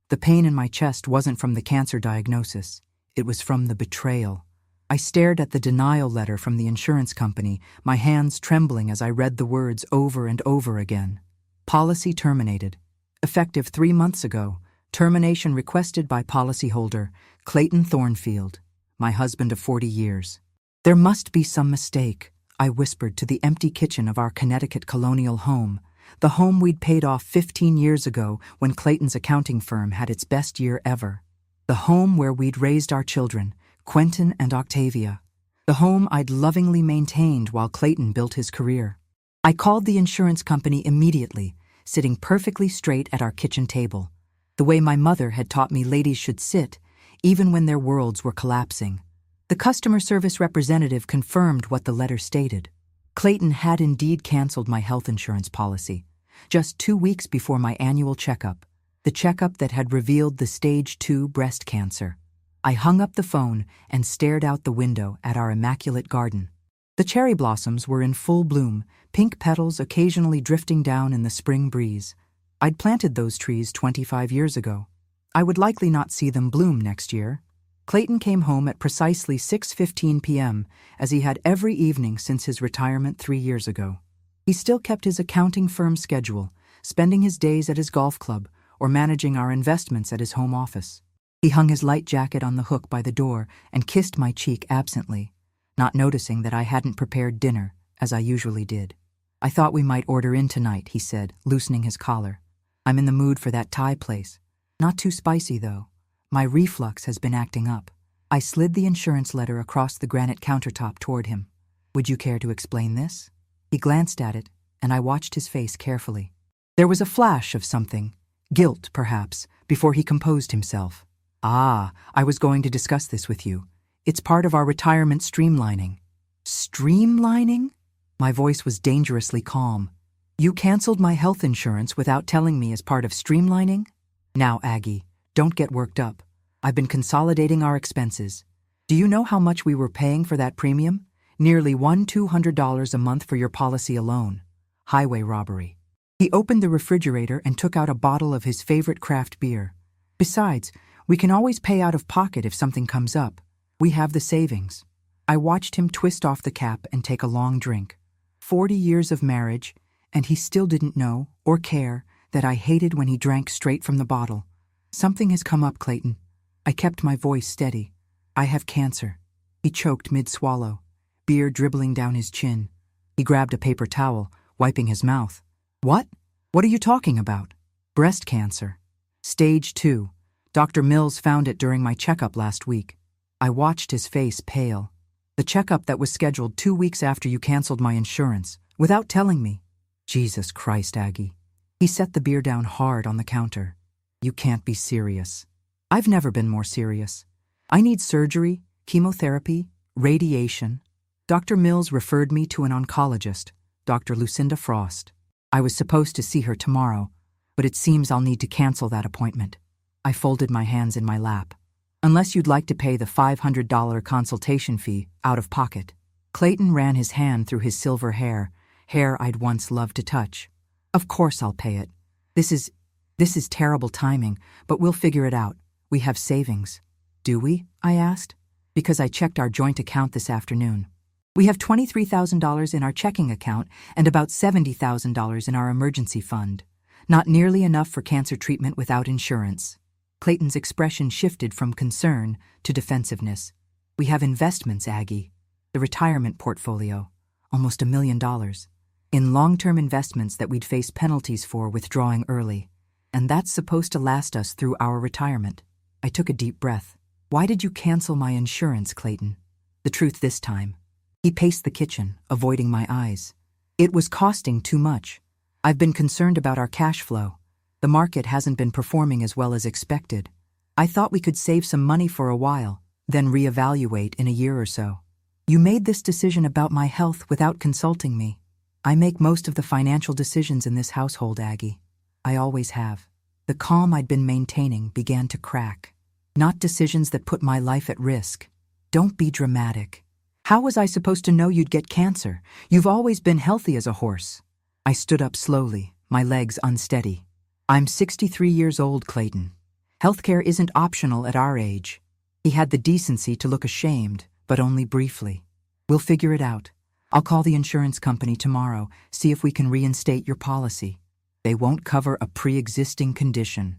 The pain in my chest wasn't from the cancer diagnosis. It was from the betrayal. I stared at the denial letter from the insurance company, my hands trembling as I read the words over and over again. Policy terminated. Effective 3 months ago. Termination requested by policyholder Clayton Thornfield, my husband of 40 years. There must be some mistake, I whispered to the empty kitchen of our Connecticut colonial home, the home we'd paid off 15 years ago when Clayton's accounting firm had its best year ever. The home where we'd raised our children, Quentin and Octavia. The home I'd lovingly maintained while Clayton built his career. I called the insurance company immediately, sitting perfectly straight at our kitchen table, the way my mother had taught me ladies should sit, even when their worlds were collapsing. The customer service representative confirmed what the letter stated. Clayton had indeed canceled my health insurance policy, just 2 weeks before my annual checkup, the checkup that had revealed the stage 2 breast cancer. I hung up the phone and stared out the window at our immaculate garden. The cherry blossoms were in full bloom, pink petals occasionally drifting down in the spring breeze. I'd planted those trees 25 years ago. I would likely not see them bloom next year. Clayton came home at precisely 6:15 p.m., as he had every evening since his retirement 3 years ago. He still kept his accounting firm schedule, spending his days at his golf club or managing our investments at his home office. He hung his light jacket on the hook by the door and kissed my cheek absently, not noticing that I hadn't prepared dinner, as I usually did. I thought we might order in tonight, he said, loosening his collar. I'm in the mood for that Thai place. Not too spicy, though. My reflux has been acting up. I slid the insurance letter across the granite countertop toward him. Would you care to explain this? He glanced at it, and I watched his face carefully. There was a flash of something, guilt perhaps, before he composed himself. I was going to discuss this with you. It's part of our retirement streamlining. Streamlining? My voice was dangerously calm. You canceled my health insurance without telling me as part of streamlining? Now, Aggie, don't get worked up. I've been consolidating our expenses. Do you know how much we were paying for that premium? Nearly $200 a month for your policy alone. Highway robbery. He opened the refrigerator and took out a bottle of his favorite craft beer. Besides, we can always pay out of pocket if something comes up. We have the savings. I watched him twist off the cap and take a long drink. 40 years of marriage, and he still didn't know or care that I hated when he drank straight from the bottle. Something has come up, Clayton. I kept my voice steady. I have cancer. He choked mid-swallow, beer dribbling down his chin. He grabbed a paper towel, wiping his mouth. What? What are you talking about? Breast cancer. Stage 2. Dr. Mills found it during my checkup last week. I watched his face pale. The checkup that was scheduled 2 weeks after you canceled my insurance, without telling me. Jesus Christ, Aggie. He set the beer down hard on the counter. You can't be serious. I've never been more serious. I need surgery, chemotherapy, radiation. Dr. Mills referred me to an oncologist, Dr. Lucinda Frost. I was supposed to see her tomorrow, but it seems I'll need to cancel that appointment. I folded my hands in my lap. Unless you'd like to pay the $500 consultation fee out of pocket. Clayton ran his hand through his silver hair I'd once loved to touch. Of course I'll pay it. This is terrible timing, but we'll figure it out. We have savings. Do we? I asked. Because I checked our joint account this afternoon. We have $23,000 in our checking account and about $70,000 in our emergency fund. Not nearly enough for cancer treatment without insurance. Clayton's expression shifted from concern to defensiveness. We have investments, Aggie. The retirement portfolio. Almost $1 million. In long-term investments that we'd face penalties for withdrawing early. And that's supposed to last us through our retirement. I took a deep breath. Why did you cancel my insurance, Clayton? The truth this time. He paced the kitchen, avoiding my eyes. It was costing too much. I've been concerned about our cash flow. The market hasn't been performing as well as expected. I thought we could save some money for a while, then reevaluate in a year or so. You made this decision about my health without consulting me. I make most of the financial decisions in this household, Aggie. I always have. The calm I'd been maintaining began to crack. Not decisions that put my life at risk. Don't be dramatic. How was I supposed to know you'd get cancer? You've always been healthy as a horse. I stood up slowly, my legs unsteady. I'm 63 years old, Clayton. Healthcare isn't optional at our age. He had the decency to look ashamed, but only briefly. We'll figure it out. I'll call the insurance company tomorrow, see if we can reinstate your policy. They won't cover a pre-existing condition.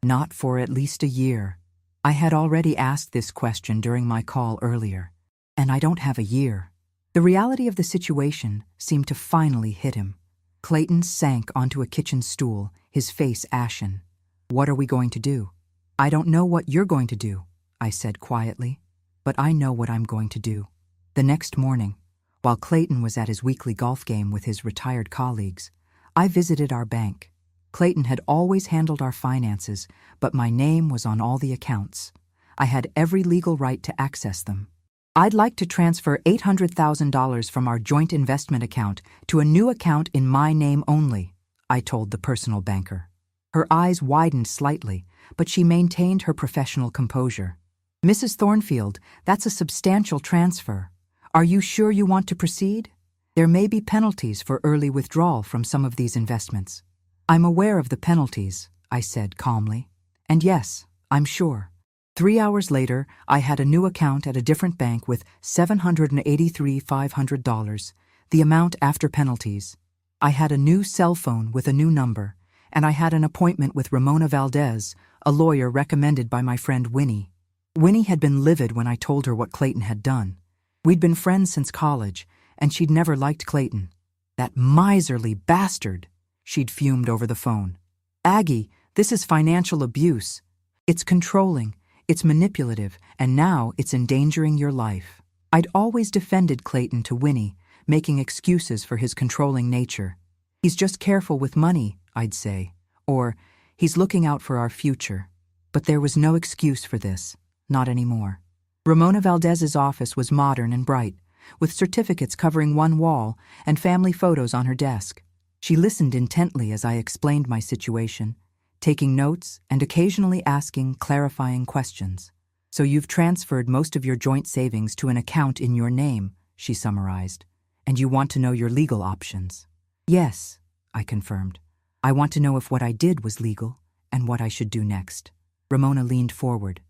Not for at least a year. I had already asked this question during my call earlier. And I don't have a year. The reality of the situation seemed to finally hit him. Clayton sank onto a kitchen stool, his face ashen. What are we going to do? I don't know what you're going to do, I said quietly. But I know what I'm going to do. The next morning, while Clayton was at his weekly golf game with his retired colleagues, I visited our bank. Clayton had always handled our finances, but my name was on all the accounts. I had every legal right to access them. I'd like to transfer $800,000 from our joint investment account to a new account in my name only, I told the personal banker. Her eyes widened slightly, but she maintained her professional composure. Mrs. Thornfield, that's a substantial transfer. Are you sure you want to proceed? There may be penalties for early withdrawal from some of these investments. I'm aware of the penalties, I said calmly. And yes, I'm sure. 3 hours later, I had a new account at a different bank with $783,500, the amount after penalties. I had a new cell phone with a new number, and I had an appointment with Ramona Valdez, a lawyer recommended by my friend Winnie. Winnie had been livid when I told her what Clayton had done. We'd been friends since college, and she'd never liked Clayton. That miserly bastard! She'd fumed over the phone. Aggie, this is financial abuse. It's controlling, it's manipulative, and now it's endangering your life. I'd always defended Clayton to Winnie, making excuses for his controlling nature. He's just careful with money, I'd say. Or, he's looking out for our future. But there was no excuse for this. Not anymore. Ramona Valdez's office was modern and bright, with certificates covering one wall and family photos on her desk. She listened intently as I explained my situation, taking notes and occasionally asking clarifying questions. So you've transferred most of your joint savings to an account in your name, she summarized, and you want to know your legal options. Yes, I confirmed. I want to know if what I did was legal and what I should do next. Ramona leaned forward.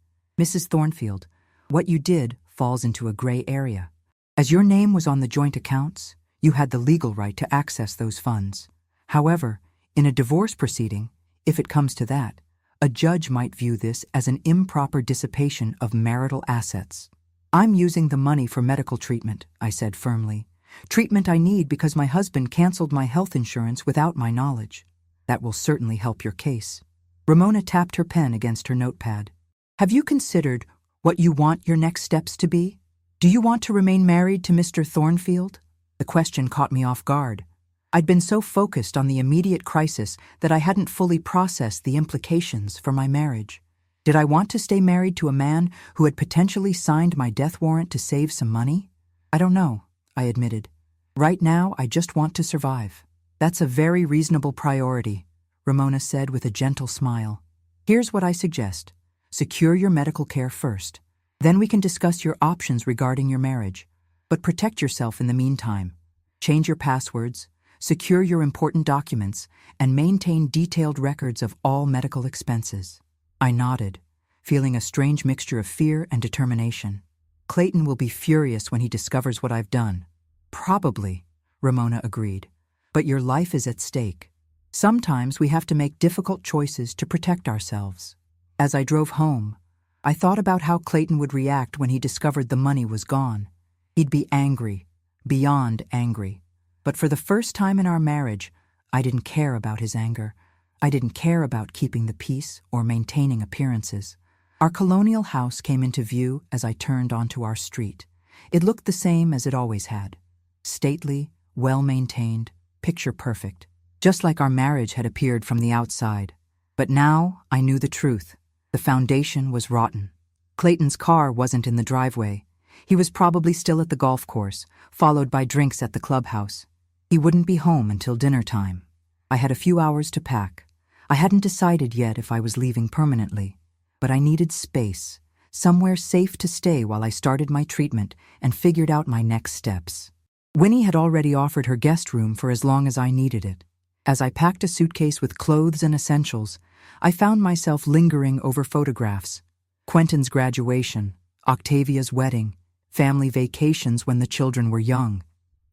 Mrs. Thornfield, what you did falls into a gray area. As your name was on the joint accounts, you had the legal right to access those funds. However, in a divorce proceeding, if it comes to that, a judge might view this as an improper dissipation of marital assets. I'm using the money for medical treatment, I said firmly. Treatment I need because my husband canceled my health insurance without my knowledge. That will certainly help your case. Ramona tapped her pen against her notepad. Have you considered what you want your next steps to be? Do you want to remain married to Mr. Thornfield? The question caught me off guard. I'd been so focused on the immediate crisis that I hadn't fully processed the implications for my marriage. Did I want to stay married to a man who had potentially signed my death warrant to save some money? I don't know, I admitted. Right now, I just want to survive. That's a very reasonable priority, Ramona said with a gentle smile. Here's what I suggest. Secure your medical care first. Then we can discuss your options regarding your marriage. But protect yourself in the meantime. Change your passwords, secure your important documents, and maintain detailed records of all medical expenses. I nodded, feeling a strange mixture of fear and determination. Clayton will be furious when he discovers what I've done. Probably, Ramona agreed. But your life is at stake. Sometimes we have to make difficult choices to protect ourselves. As I drove home, I thought about how Clayton would react when he discovered the money was gone. He'd be angry, beyond angry. But for the first time in our marriage, I didn't care about his anger. I didn't care about keeping the peace or maintaining appearances. Our colonial house came into view as I turned onto our street. It looked the same as it always had. Stately, well-maintained, picture-perfect, just like our marriage had appeared from the outside. But now I knew the truth. The foundation was rotten. Clayton's car wasn't in the driveway. He was probably still at the golf course, followed by drinks at the clubhouse. He wouldn't be home until dinner time. I had a few hours to pack. I hadn't decided yet if I was leaving permanently, but I needed space, somewhere safe to stay while I started my treatment and figured out my next steps. Winnie had already offered her guest room for as long as I needed it. As I packed a suitcase with clothes and essentials, I found myself lingering over photographs. Quentin's graduation, Octavia's wedding, family vacations when the children were young.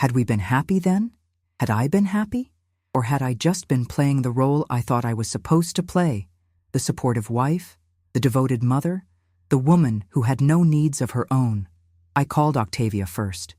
Had we been happy then? Had I been happy? Or had I just been playing the role I thought I was supposed to play? The supportive wife? The devoted mother? The woman who had no needs of her own? I called Octavia first.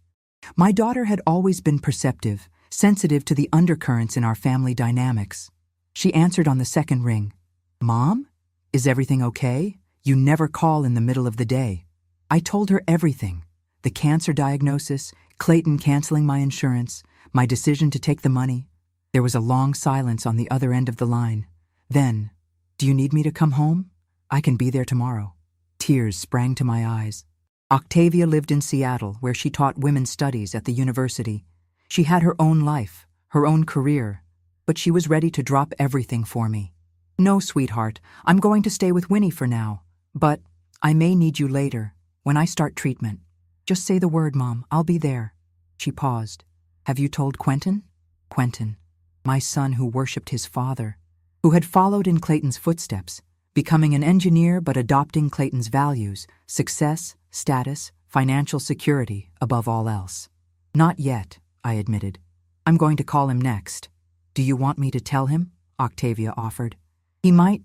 My daughter had always been perceptive, sensitive to the undercurrents in our family dynamics. She answered on the second ring. "Mom? Is everything okay? You never call in the middle of the day." I told her everything. The cancer diagnosis, Clayton canceling my insurance, my decision to take the money. There was a long silence on the other end of the line. Then, "Do you need me to come home? I can be there tomorrow." Tears sprang to my eyes. Octavia lived in Seattle, where she taught women's studies at the university. She had her own life, her own career, but she was ready to drop everything for me. "No, sweetheart, I'm going to stay with Winnie for now, but I may need you later, when I start treatment. Just say the word, Mom, I'll be there." She paused. "Have you told Quentin?" Quentin, my son who worshipped his father, who had followed in Clayton's footsteps, becoming an engineer but adopting Clayton's values, success, status, financial security above all else. "Not yet," I admitted. "I'm going to call him next." "Do you want me to tell him?" Octavia offered. He might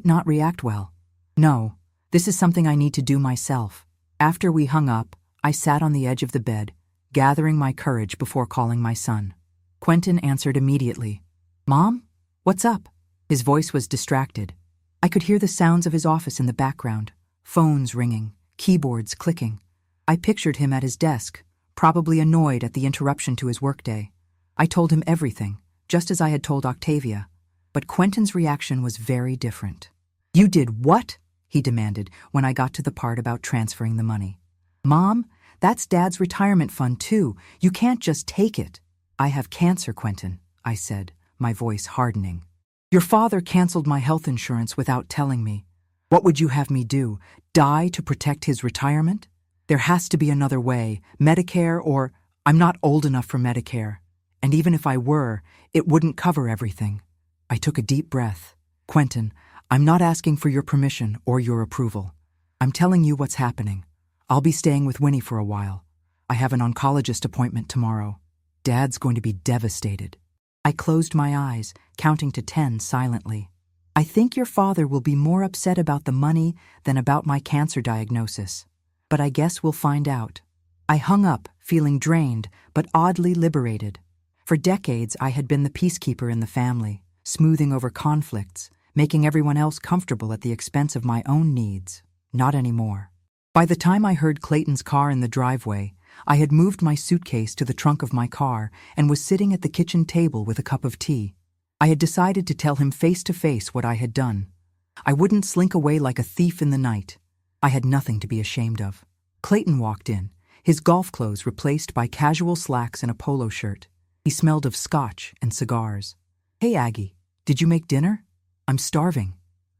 not react well." "No, this is something I need to do myself." After we hung up, I sat on the edge of the bed, gathering my courage before calling my son. Quentin answered immediately. "Mom? What's up?" His voice was distracted. I could hear the sounds of his office in the background, phones ringing, keyboards clicking. I pictured him at his desk, probably annoyed at the interruption to his workday. I told him everything, just as I had told Octavia, but Quentin's reaction was very different. "You did what?" he demanded when I got to the part about transferring the money. "Mom, that's Dad's retirement fund too. You can't just take it." "I have cancer, Quentin," I said, my voice hardening. "Your father canceled my health insurance without telling me. What would you have me do? Die to protect his retirement? There has to be another way, Medicare or—" "I'm not old enough for Medicare. And even if I were, it wouldn't cover everything." I took a deep breath. "Quentin, I'm not asking for your permission or your approval. I'm telling you what's happening. I'll be staying with Winnie for a while. I have an oncologist appointment tomorrow. Dad's going to be devastated." I closed my eyes, counting to 10 silently. "I think your father will be more upset about the money than about my cancer diagnosis. But I guess we'll find out." I hung up, feeling drained, but oddly liberated. For decades, I had been the peacekeeper in the family, smoothing over conflicts, making everyone else comfortable at the expense of my own needs. Not anymore. By the time I heard Clayton's car in the driveway, I had moved my suitcase to the trunk of my car and was sitting at the kitchen table with a cup of tea. I had decided to tell him face to face what I had done. I wouldn't slink away like a thief in the night. I had nothing to be ashamed of. Clayton walked in, his golf clothes replaced by casual slacks and a polo shirt. He smelled of scotch and cigars. "Hey, Aggie, did you make dinner? I'm starving."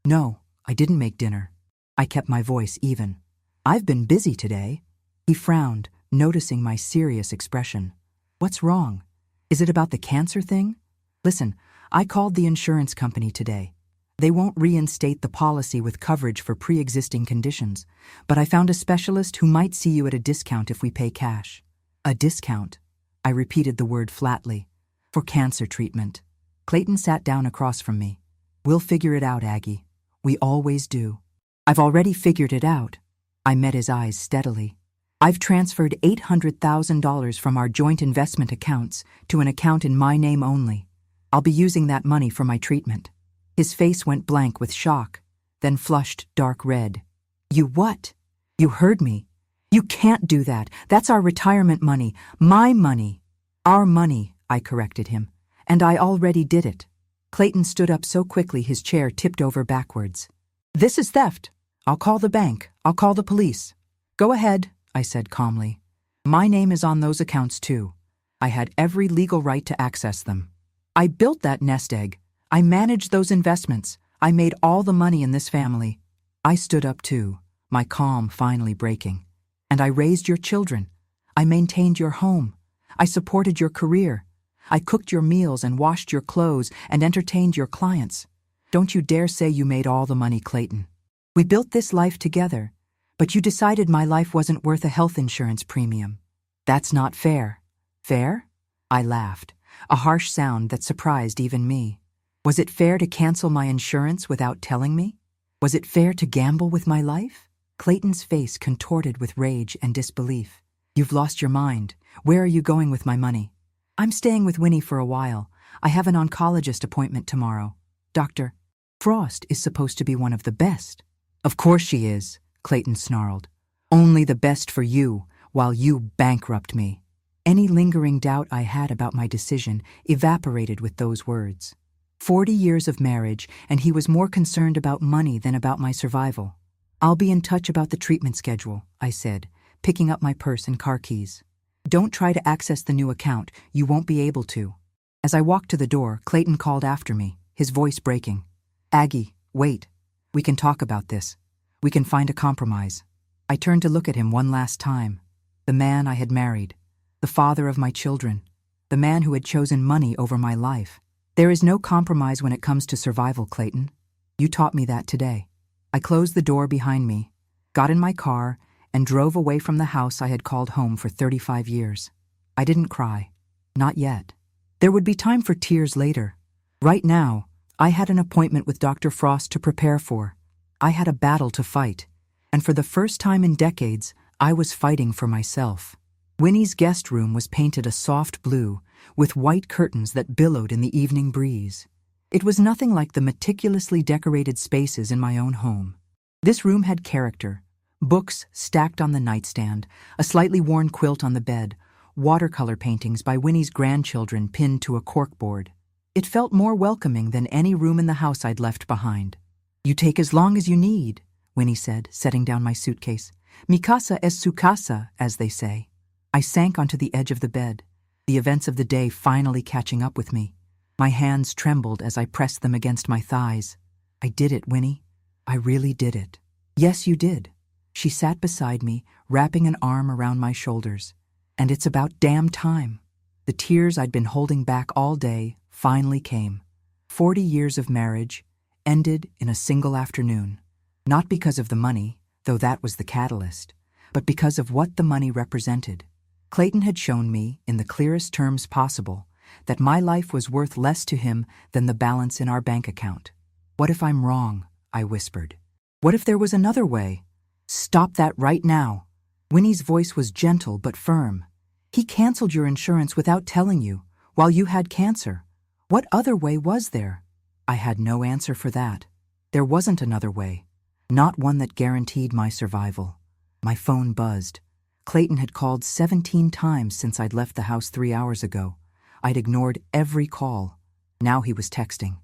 "No, I didn't make dinner." I kept my voice even. "I've been busy today." He frowned, noticing my serious expression. "What's wrong? Is it about the cancer thing?" "Listen, I called the insurance company today. They won't reinstate the policy with coverage for pre-existing conditions, but I found a specialist who might see you at a discount if we pay cash." "A discount?" I repeated the word flatly. "For cancer treatment." Clayton sat down across from me. "We'll figure it out, Aggie. We always do." "I've already figured it out." I met his eyes steadily. "I've transferred $800,000 from our joint investment accounts to an account in my name only. I'll be using that money for my treatment." His face went blank with shock, then flushed dark red. "You what? You heard me. You can't do that. That's our retirement money. My money." "Our money," I corrected him. "And I already did it." Clayton stood up so quickly his chair tipped over backwards. "This is theft. I'll call the bank. I'll call the police." "Go ahead," I said calmly. "My name is on those accounts too. I had every legal right to access them. I built that nest egg. I managed those investments. I made all the money in this family." I stood up too, my calm finally breaking. "And I raised your children. I maintained your home. I supported your career. I cooked your meals and washed your clothes and entertained your clients. Don't you dare say you made all the money, Clayton. We built this life together, but you decided my life wasn't worth a health insurance premium. That's not fair. Fair? I laughed, a harsh sound that surprised even me. Was it fair to cancel my insurance without telling me? Was it fair to gamble with my life? Clayton's face contorted with rage and disbelief. You've lost your mind. Where are you going with my money? I'm staying with Winnie for a while. I have an oncologist appointment tomorrow. Dr. Frost is supposed to be one of the best. Of course she is, Clayton snarled. Only the best for you, while you bankrupt me. Any lingering doubt I had about my decision evaporated with those words. 40 years of marriage, and he was more concerned about money than about my survival. I'll be in touch about the treatment schedule, I said, picking up my purse and car keys. Don't try to access the new account. You won't be able to. As I walked to the door, Clayton called after me, his voice breaking. Aggie, wait. We can talk about this. We can find a compromise. I turned to look at him one last time. The man I had married. The father of my children. The man who had chosen money over my life. There is no compromise when it comes to survival, Clayton. You taught me that today. I closed the door behind me, got in my car, and drove away from the house I had called home for 35 years. I didn't cry. Not yet. There would be time for tears later. Right now, I had an appointment with Dr. Frost to prepare for. I had a battle to fight, and for the first time in decades, I was fighting for myself. Winnie's guest room was painted a soft blue, with white curtains that billowed in the evening breeze. It was nothing like the meticulously decorated spaces in my own home. This room had character. Books stacked on the nightstand, a slightly worn quilt on the bed, watercolor paintings by Winnie's grandchildren pinned to a corkboard. It felt more welcoming than any room in the house I'd left behind. You take as long as you need, Winnie said, setting down my suitcase. Mi casa es su casa, as they say. I sank onto the edge of the bed, the events of the day finally catching up with me. My hands trembled as I pressed them against my thighs. I did it, Winnie. I really did it. Yes, you did. She sat beside me, wrapping an arm around my shoulders. And it's about damn time. The tears I'd been holding back all day finally came. 40 years of marriage ended in a single afternoon. Not because of the money, though that was the catalyst, but because of what the money represented. Clayton had shown me, in the clearest terms possible, that my life was worth less to him than the balance in our bank account. What if I'm wrong? I whispered. What if there was another way? Stop that right now. Winnie's voice was gentle but firm. He canceled your insurance without telling you, while you had cancer. What other way was there? I had no answer for that. There wasn't another way. Not one that guaranteed my survival. My phone buzzed. Clayton had called 17 times since I'd left the house 3 hours ago. I'd ignored every call. Now he was texting.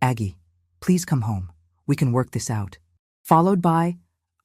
Aggie, please come home. We can work this out. Followed by,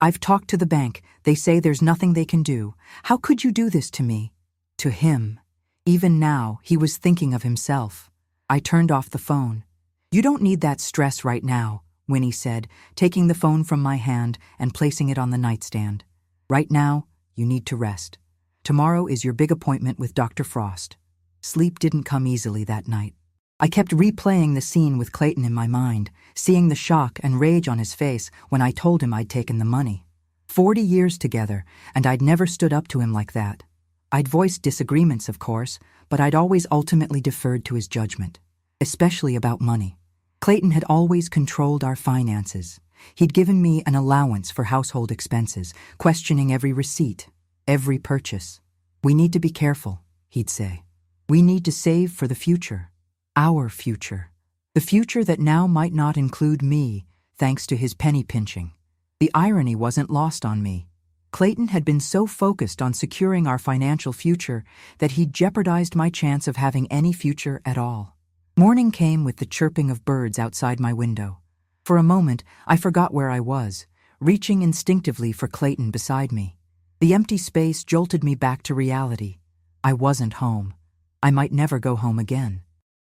I've talked to the bank. They say there's nothing they can do. How could you do this to me? To him. Even now, he was thinking of himself. I turned off the phone. You don't need that stress right now, Winnie said, taking the phone from my hand and placing it on the nightstand. Right now, you need to rest. Tomorrow is your big appointment with Dr. Frost. Sleep didn't come easily that night. I kept replaying the scene with Clayton in my mind, seeing the shock and rage on his face when I told him I'd taken the money. 40 years together, and I'd never stood up to him like that. I'd voiced disagreements, of course, but I'd always ultimately deferred to his judgment, especially about money. Clayton had always controlled our finances. He'd given me an allowance for household expenses, questioning every receipt, every purchase. We need to be careful, he'd say. We need to save for the future. Our future. The future that now might not include me, thanks to his penny pinching. The irony wasn't lost on me. Clayton had been so focused on securing our financial future that he'd jeopardized my chance of having any future at all. Morning came with the chirping of birds outside my window. For a moment, I forgot where I was, reaching instinctively for Clayton beside me. The empty space jolted me back to reality. I wasn't home. I might never go home again.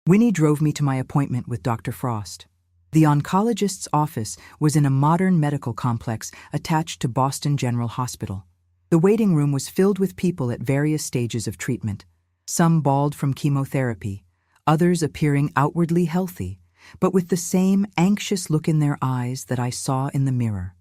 Winnie drove me to my appointment with Dr. Frost. The oncologist's office was in a modern medical complex attached to Boston General Hospital. The waiting room was filled with people at various stages of treatment, some bald from chemotherapy, others appearing outwardly healthy, but with the same anxious look in their eyes that I saw in the mirror.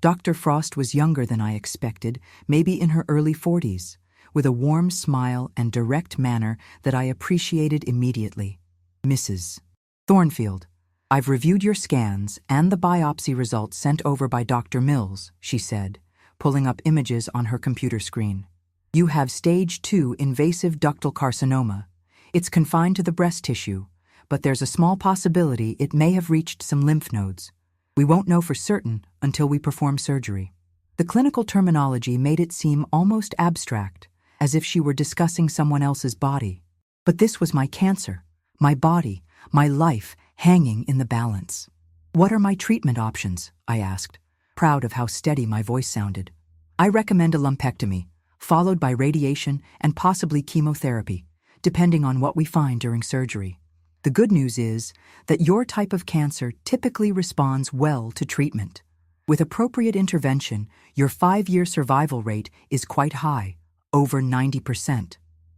Dr. Frost was younger than I expected, maybe in her early 40s, with a warm smile and direct manner that I appreciated immediately. Mrs. Thornfield, I've reviewed your scans and the biopsy results sent over by Dr. Mills, she said, pulling up images on her computer screen. You have stage 2 invasive ductal carcinoma. It's confined to the breast tissue, but there's a small possibility it may have reached some lymph nodes. We won't know for certain until we perform surgery. The clinical terminology made it seem almost abstract, as if she were discussing someone else's body. But this was my cancer, my body, my life hanging in the balance. What are my treatment options? I asked, proud of how steady my voice sounded. I recommend a lumpectomy, followed by radiation and possibly chemotherapy, depending on what we find during surgery. The good news is that your type of cancer typically responds well to treatment. With appropriate intervention, your 5-year survival rate is quite high, over 90%.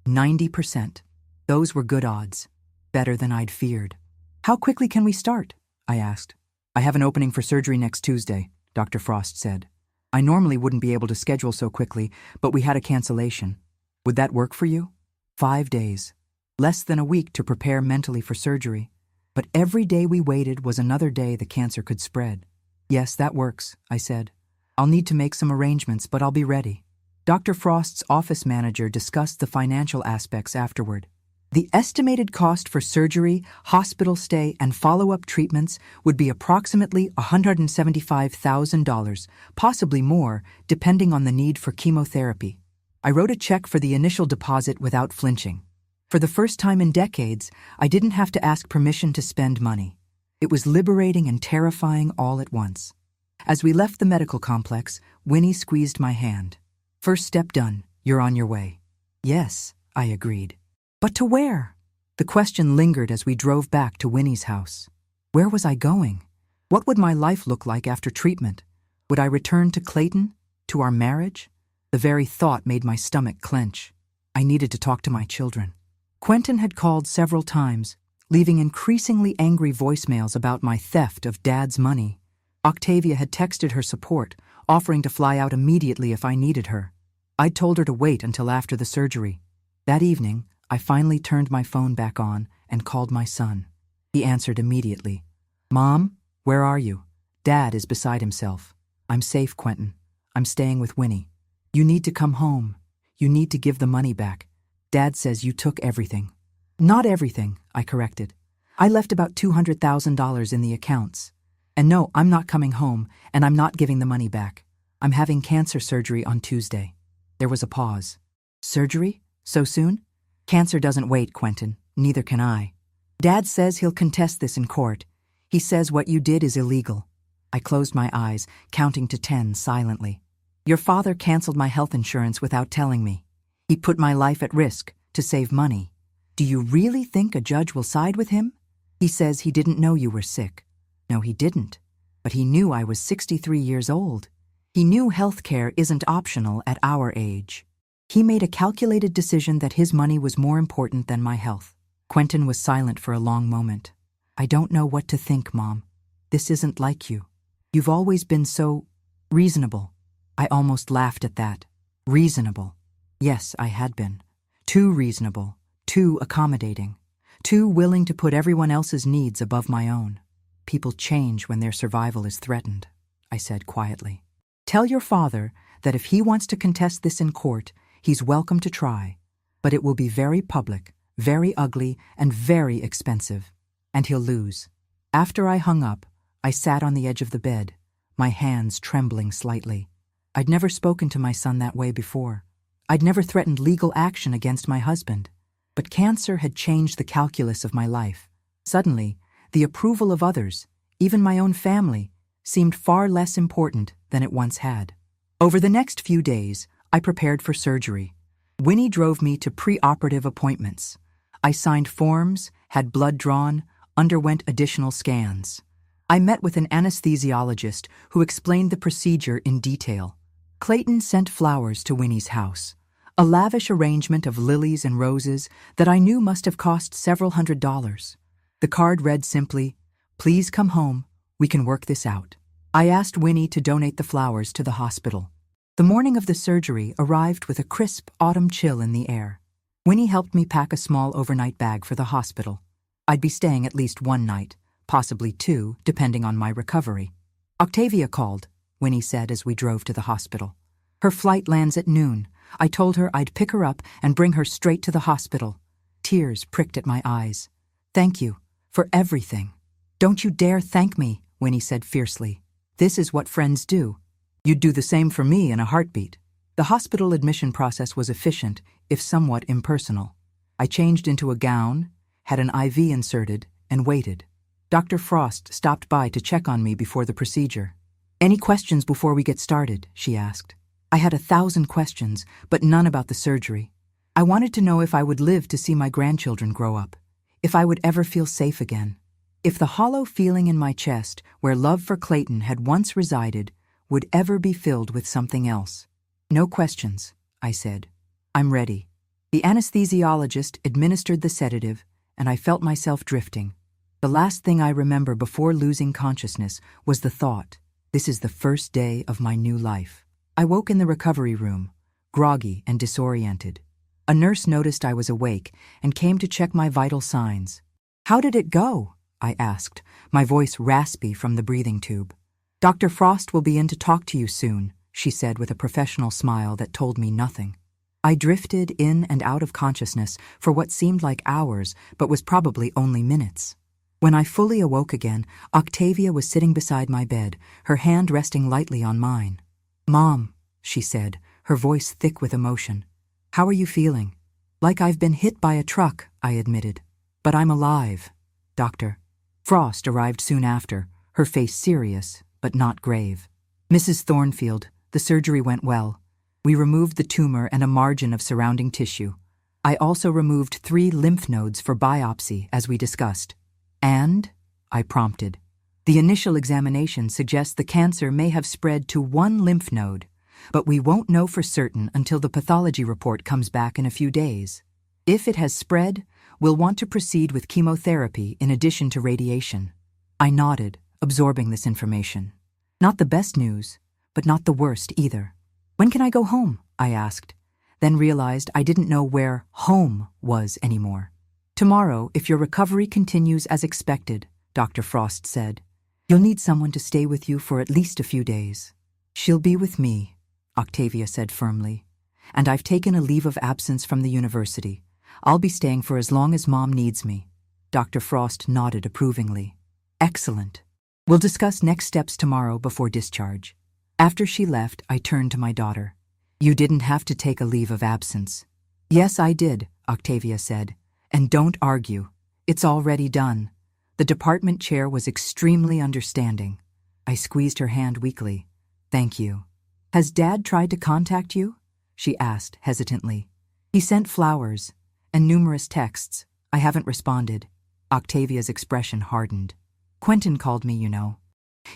90%. Those were good odds. Better than I'd feared. How quickly can we start? I asked. I have an opening for surgery next Tuesday, Dr. Frost said. I normally wouldn't be able to schedule so quickly, but we had a cancellation. Would that work for you? 5 days. Less than a week to prepare mentally for surgery. But every day we waited was another day the cancer could spread. Yes, that works, I said. I'll need to make some arrangements, but I'll be ready. Dr. Frost's office manager discussed the financial aspects afterward. The estimated cost for surgery, hospital stay, and follow-up treatments would be approximately $175,000, possibly more, depending on the need for chemotherapy. I wrote a check for the initial deposit without flinching. For the first time in decades, I didn't have to ask permission to spend money. It was liberating and terrifying all at once. As we left the medical complex, Winnie squeezed my hand. First step done, you're on your way. Yes, I agreed. But to where? The question lingered as we drove back to Winnie's house. Where was I going? What would my life look like after treatment? Would I return to Clayton? To our marriage? The very thought made my stomach clench. I needed to talk to my children. Quentin had called several times, leaving increasingly angry voicemails about my theft of Dad's money. Octavia had texted her support, offering to fly out immediately if I needed her. I'd told her to wait until after the surgery. That evening, I finally turned my phone back on and called my son. He answered immediately. Mom, where are you? Dad is beside himself. I'm safe, Quentin. I'm staying with Winnie. You need to come home. You need to give the money back. Dad says you took everything. Not everything, I corrected. I left about $200,000 in the accounts. And no, I'm not coming home, and I'm not giving the money back. I'm having cancer surgery on Tuesday. There was a pause. Surgery? So soon? Cancer doesn't wait, Quentin. Neither can I. Dad says he'll contest this in court. He says what you did is illegal. I closed my eyes, counting to 10 silently. Your father canceled my health insurance without telling me. He put my life at risk to save money. Do you really think a judge will side with him? He says he didn't know you were sick. No, he didn't. But he knew I was 63 years old. He knew health care isn't optional at our age. He made a calculated decision that his money was more important than my health. Quentin was silent for a long moment. I don't know what to think, Mom. This isn't like you. You've always been so reasonable. I almost laughed at that. Reasonable. Yes, I had been. Too reasonable, too accommodating, too willing to put everyone else's needs above my own. People change when their survival is threatened, I said quietly. Tell your father that if he wants to contest this in court, he's welcome to try, but it will be very public, very ugly, and very expensive, and he'll lose. After I hung up, I sat on the edge of the bed, my hands trembling slightly. I'd never spoken to my son that way before. I'd never threatened legal action against my husband. But cancer had changed the calculus of my life. Suddenly, the approval of others, even my own family, seemed far less important than it once had. Over the next few days, I prepared for surgery. Winnie drove me to pre-operative appointments. I signed forms, had blood drawn, underwent additional scans. I met with an anesthesiologist who explained the procedure in detail. Clayton sent flowers to Winnie's house, a lavish arrangement of lilies and roses that I knew must have cost several $100s. The card read simply, Please come home. We can work this out. I asked Winnie to donate the flowers to the hospital. The morning of the surgery arrived with a crisp autumn chill in the air. Winnie helped me pack a small overnight bag for the hospital. I'd be staying at least one night, possibly two, depending on my recovery. Octavia called, Winnie said as we drove to the hospital. Her flight lands at noon. I told her I'd pick her up and bring her straight to the hospital. Tears pricked at my eyes. Thank you for everything. Don't you dare thank me, Winnie said fiercely. This is what friends do. You'd do the same for me in a heartbeat. The hospital admission process was efficient, if somewhat impersonal. I changed into a gown, had an IV inserted, and waited. Dr. Frost stopped by to check on me before the procedure. Any questions before we get started? She asked. I had 1,000 questions, but none about the surgery. I wanted to know if I would live to see my grandchildren grow up, if I would ever feel safe again, if the hollow feeling in my chest, where love for Clayton had once resided, would ever be filled with something else. No questions, I said. I'm ready. The anesthesiologist administered the sedative, and I felt myself drifting. The last thing I remember before losing consciousness was the thought, this is the first day of my new life. I woke in the recovery room, groggy and disoriented. A nurse noticed I was awake and came to check my vital signs. How did it go? I asked, my voice raspy from the breathing tube. Dr. Frost will be in to talk to you soon, she said with a professional smile that told me nothing. I drifted in and out of consciousness for what seemed like hours, but was probably only minutes. When I fully awoke again, Octavia was sitting beside my bed, her hand resting lightly on mine. Mom, she said, her voice thick with emotion. How are you feeling? Like I've been hit by a truck, I admitted. But I'm alive. Dr. Frost arrived soon after, her face serious, but not grave. Mrs. Thornfield, the surgery went well. We removed the tumor and a margin of surrounding tissue. I also removed 3 lymph nodes for biopsy, as we discussed. And? I prompted. The initial examination suggests the cancer may have spread to 1 lymph node, but we won't know for certain until the pathology report comes back in a few days. If it has spread, we'll want to proceed with chemotherapy in addition to radiation. I nodded, absorbing this information. Not the best news, but not the worst either. When can I go home? I asked, then realized I didn't know where home was anymore. Tomorrow, if your recovery continues as expected, Dr. Frost said. You'll need someone to stay with you for at least a few days. She'll be with me, Octavia said firmly. And I've taken a leave of absence from the university. I'll be staying for as long as Mom needs me. Dr. Frost nodded approvingly. Excellent. We'll discuss next steps tomorrow before discharge. After she left, I turned to my daughter. You didn't have to take a leave of absence. Yes, I did, Octavia said. And don't argue. It's already done. The department chair was extremely understanding. I squeezed her hand weakly. Thank you. Has Dad tried to contact you? She asked hesitantly. He sent flowers and numerous texts. I haven't responded. Octavia's expression hardened. Quentin called me, you know.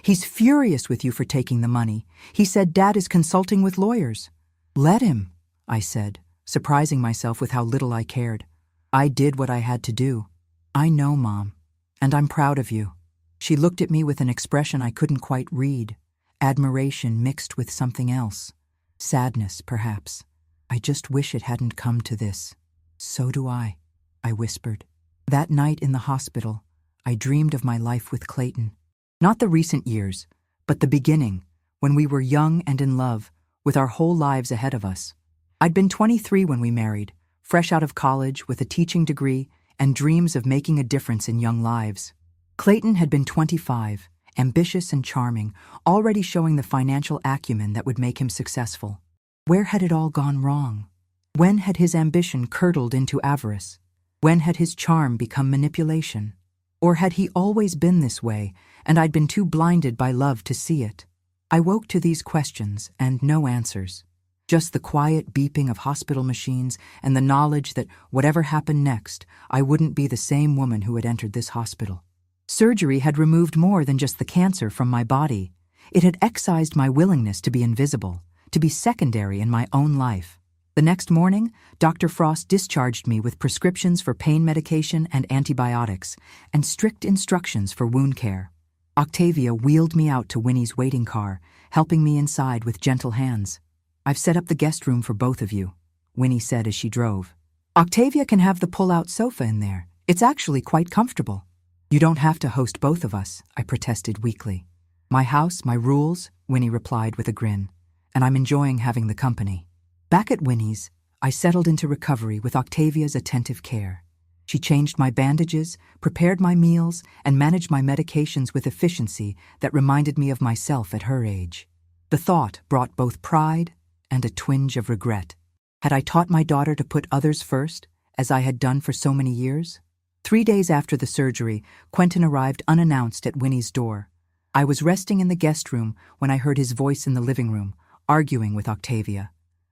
He's furious with you for taking the money. He said Dad is consulting with lawyers. Let him, I said, surprising myself with how little I cared. I did what I had to do. I know, Mom, and I'm proud of you. She looked at me with an expression I couldn't quite read, admiration mixed with something else. Sadness, perhaps. I just wish it hadn't come to this. So do I whispered. That night in the hospital, I dreamed of my life with Clayton. Not the recent years, but the beginning, when we were young and in love, with our whole lives ahead of us. I'd been 23 when we married, fresh out of college with a teaching degree and dreams of making a difference in young lives. Clayton had been 25, ambitious and charming, already showing the financial acumen that would make him successful. Where had it all gone wrong? When had his ambition curdled into avarice? When had his charm become manipulation? Or had he always been this way, and I'd been too blinded by love to see it? I woke to these questions and no answers. Just the quiet beeping of hospital machines and the knowledge that whatever happened next, I wouldn't be the same woman who had entered this hospital. Surgery had removed more than just the cancer from my body. It had excised my willingness to be invisible, to be secondary in my own life. The next morning, Dr. Frost discharged me with prescriptions for pain medication and antibiotics, and strict instructions for wound care. Octavia wheeled me out to Winnie's waiting car, helping me inside with gentle hands. "I've set up the guest room for both of you," Winnie said as she drove. "Octavia can have the pull-out sofa in there. It's actually quite comfortable." "You don't have to host both of us," I protested weakly. "My house, my rules," Winnie replied with a grin, "and I'm enjoying having the company." Back at Winnie's, I settled into recovery with Octavia's attentive care. She changed my bandages, prepared my meals, and managed my medications with efficiency that reminded me of myself at her age. The thought brought both pride and a twinge of regret. Had I taught my daughter to put others first, as I had done for so many years? 3 days after the surgery, Quentin arrived unannounced at Winnie's door. I was resting in the guest room when I heard his voice in the living room, arguing with Octavia.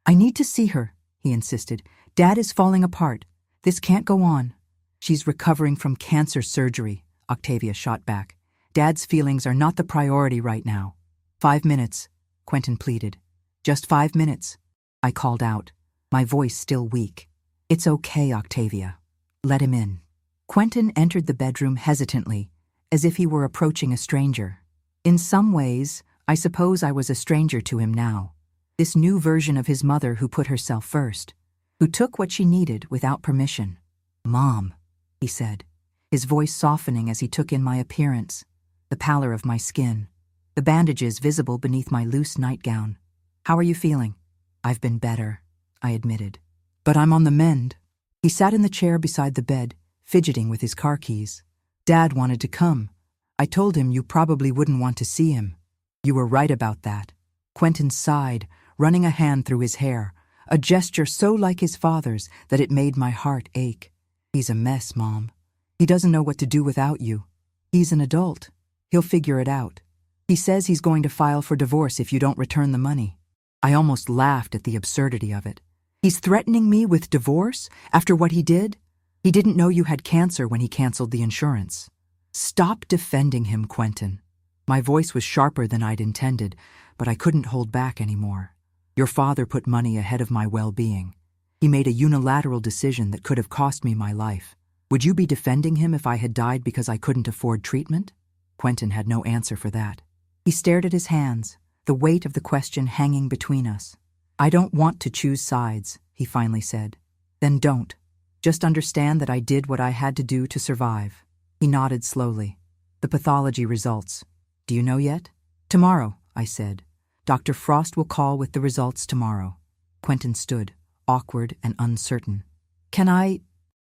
"I need to see her," he insisted. "Dad is falling apart. This can't go on." "She's recovering from cancer surgery," Octavia shot back. "Dad's feelings are not the priority right now." "5 minutes," Quentin pleaded. "Just 5 minutes," I called out, my voice still weak. "It's okay, Octavia. Let him in." Quentin entered the bedroom hesitantly, as if he were approaching a stranger. In some ways, I suppose I was a stranger to him now. This new version of his mother who put herself first, who took what she needed without permission. "Mom," he said, his voice softening as he took in my appearance, the pallor of my skin, the bandages visible beneath my loose nightgown. "How are you feeling?" "I've been better," I admitted. "But I'm on the mend." He sat in the chair beside the bed, fidgeting with his car keys. "Dad wanted to come. I told him you probably wouldn't want to see him." "You were right about that." Quentin sighed, running a hand through his hair, a gesture so like his father's that it made my heart ache. "He's a mess, Mom. He doesn't know what to do without you. He's an adult. He'll figure it out. He says he's going to file for divorce if you don't return the money." I almost laughed at the absurdity of it. "He's threatening me with divorce after what he did? He didn't know you had cancer when he canceled the insurance." "Stop defending him, Quentin." My voice was sharper than I'd intended, but I couldn't hold back anymore. "Your father put money ahead of my well-being. He made a unilateral decision that could have cost me my life. Would you be defending him if I had died because I couldn't afford treatment?" Quentin had no answer for that. He stared at his hands, the weight of the question hanging between us. "I don't want to choose sides," he finally said. "Then don't. Just understand that I did what I had to do to survive." He nodded slowly. "The pathology results. Do you know yet?" "Tomorrow," I said. "Dr. Frost will call with the results tomorrow." Quentin stood, awkward and uncertain.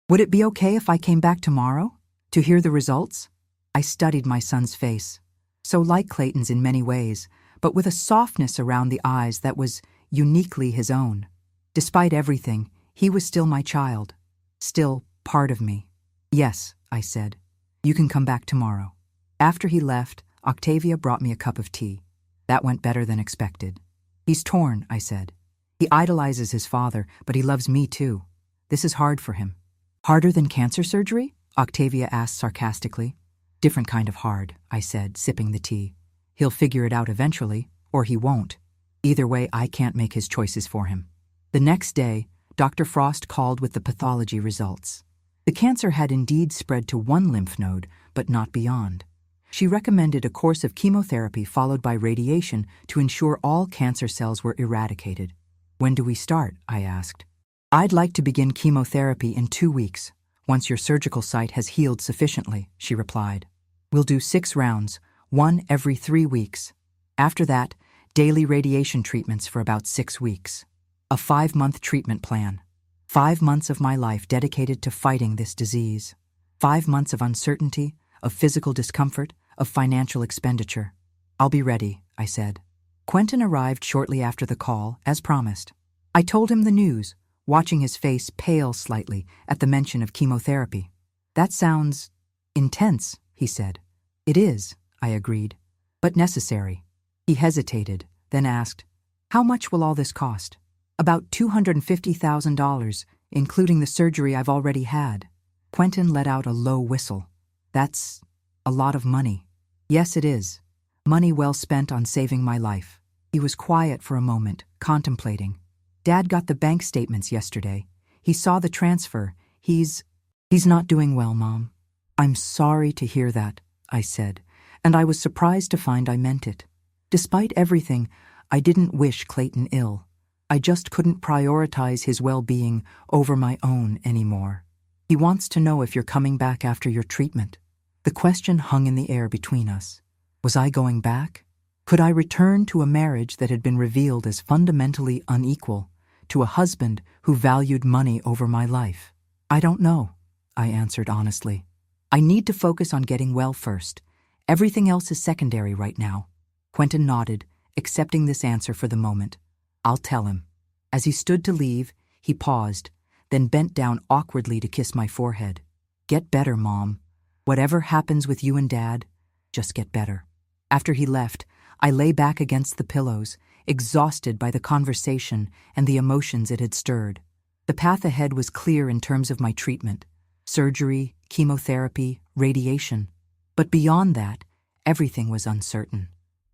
Would it be okay if I came back tomorrow? To hear the results?" I studied my son's face. So like Clayton's in many ways, but with a softness around the eyes that was uniquely his own. Despite everything, he was still my child. Still part of me. "Yes," I said. "You can come back tomorrow." After he left, Octavia brought me a cup of tea. That went better than expected. "He's torn," I said. "He idolizes his father, but he loves me too. This is hard for him." "Harder than cancer surgery?" Octavia asked sarcastically. "Different kind of hard," I said, sipping the tea. "He'll figure it out eventually, or he won't. Either way, I can't make his choices for him." The next day, Dr. Frost called with the pathology results. The cancer had indeed spread to one lymph node, but not beyond. She recommended a course of chemotherapy followed by radiation to ensure all cancer cells were eradicated. "When do we start?" I asked. "I'd like to begin chemotherapy in 2 weeks, once your surgical site has healed sufficiently," she replied. "We'll do 6 rounds, 1 every 3 weeks. After that, daily radiation treatments for about 6 weeks. A 5-month treatment plan. 5 months of my life dedicated to fighting this disease. 5 months of uncertainty, of physical discomfort, of financial expenditure. I'll be ready," I said. Quentin arrived shortly after the call, as promised. I told him the news, watching his face pale slightly at the mention of chemotherapy. "That sounds intense," he said. "It is," I agreed, "but necessary." He hesitated, then asked, "How much will all this cost?" "About $250,000, including the surgery I've already had." Quentin let out a low whistle. "That's a lot of money." "Yes, it is. Money well spent on saving my life." He was quiet for a moment, contemplating. Dad got the bank statements yesterday. He saw the transfer. He's not doing well, Mom. I'm sorry to hear that, I said, and I was surprised to find I meant it. Despite everything, I didn't wish Clayton ill. I just couldn't prioritize his well-being over my own anymore. He wants to know if you're coming back after your treatment. The question hung in the air between us. Was I going back? Could I return to a marriage that had been revealed as fundamentally unequal, to a husband who valued money over my life? I don't know, I answered honestly. I need to focus on getting well first. Everything else is secondary right now. Quentin nodded, accepting this answer for the moment. I'll tell him. As he stood to leave, he paused, then bent down awkwardly to kiss my forehead. Get better, Mom. Whatever happens with you and Dad, just get better. After he left, I lay back against the pillows, exhausted by the conversation and the emotions it had stirred. The path ahead was clear in terms of my treatment: surgery, chemotherapy, radiation. But beyond that, everything was uncertain.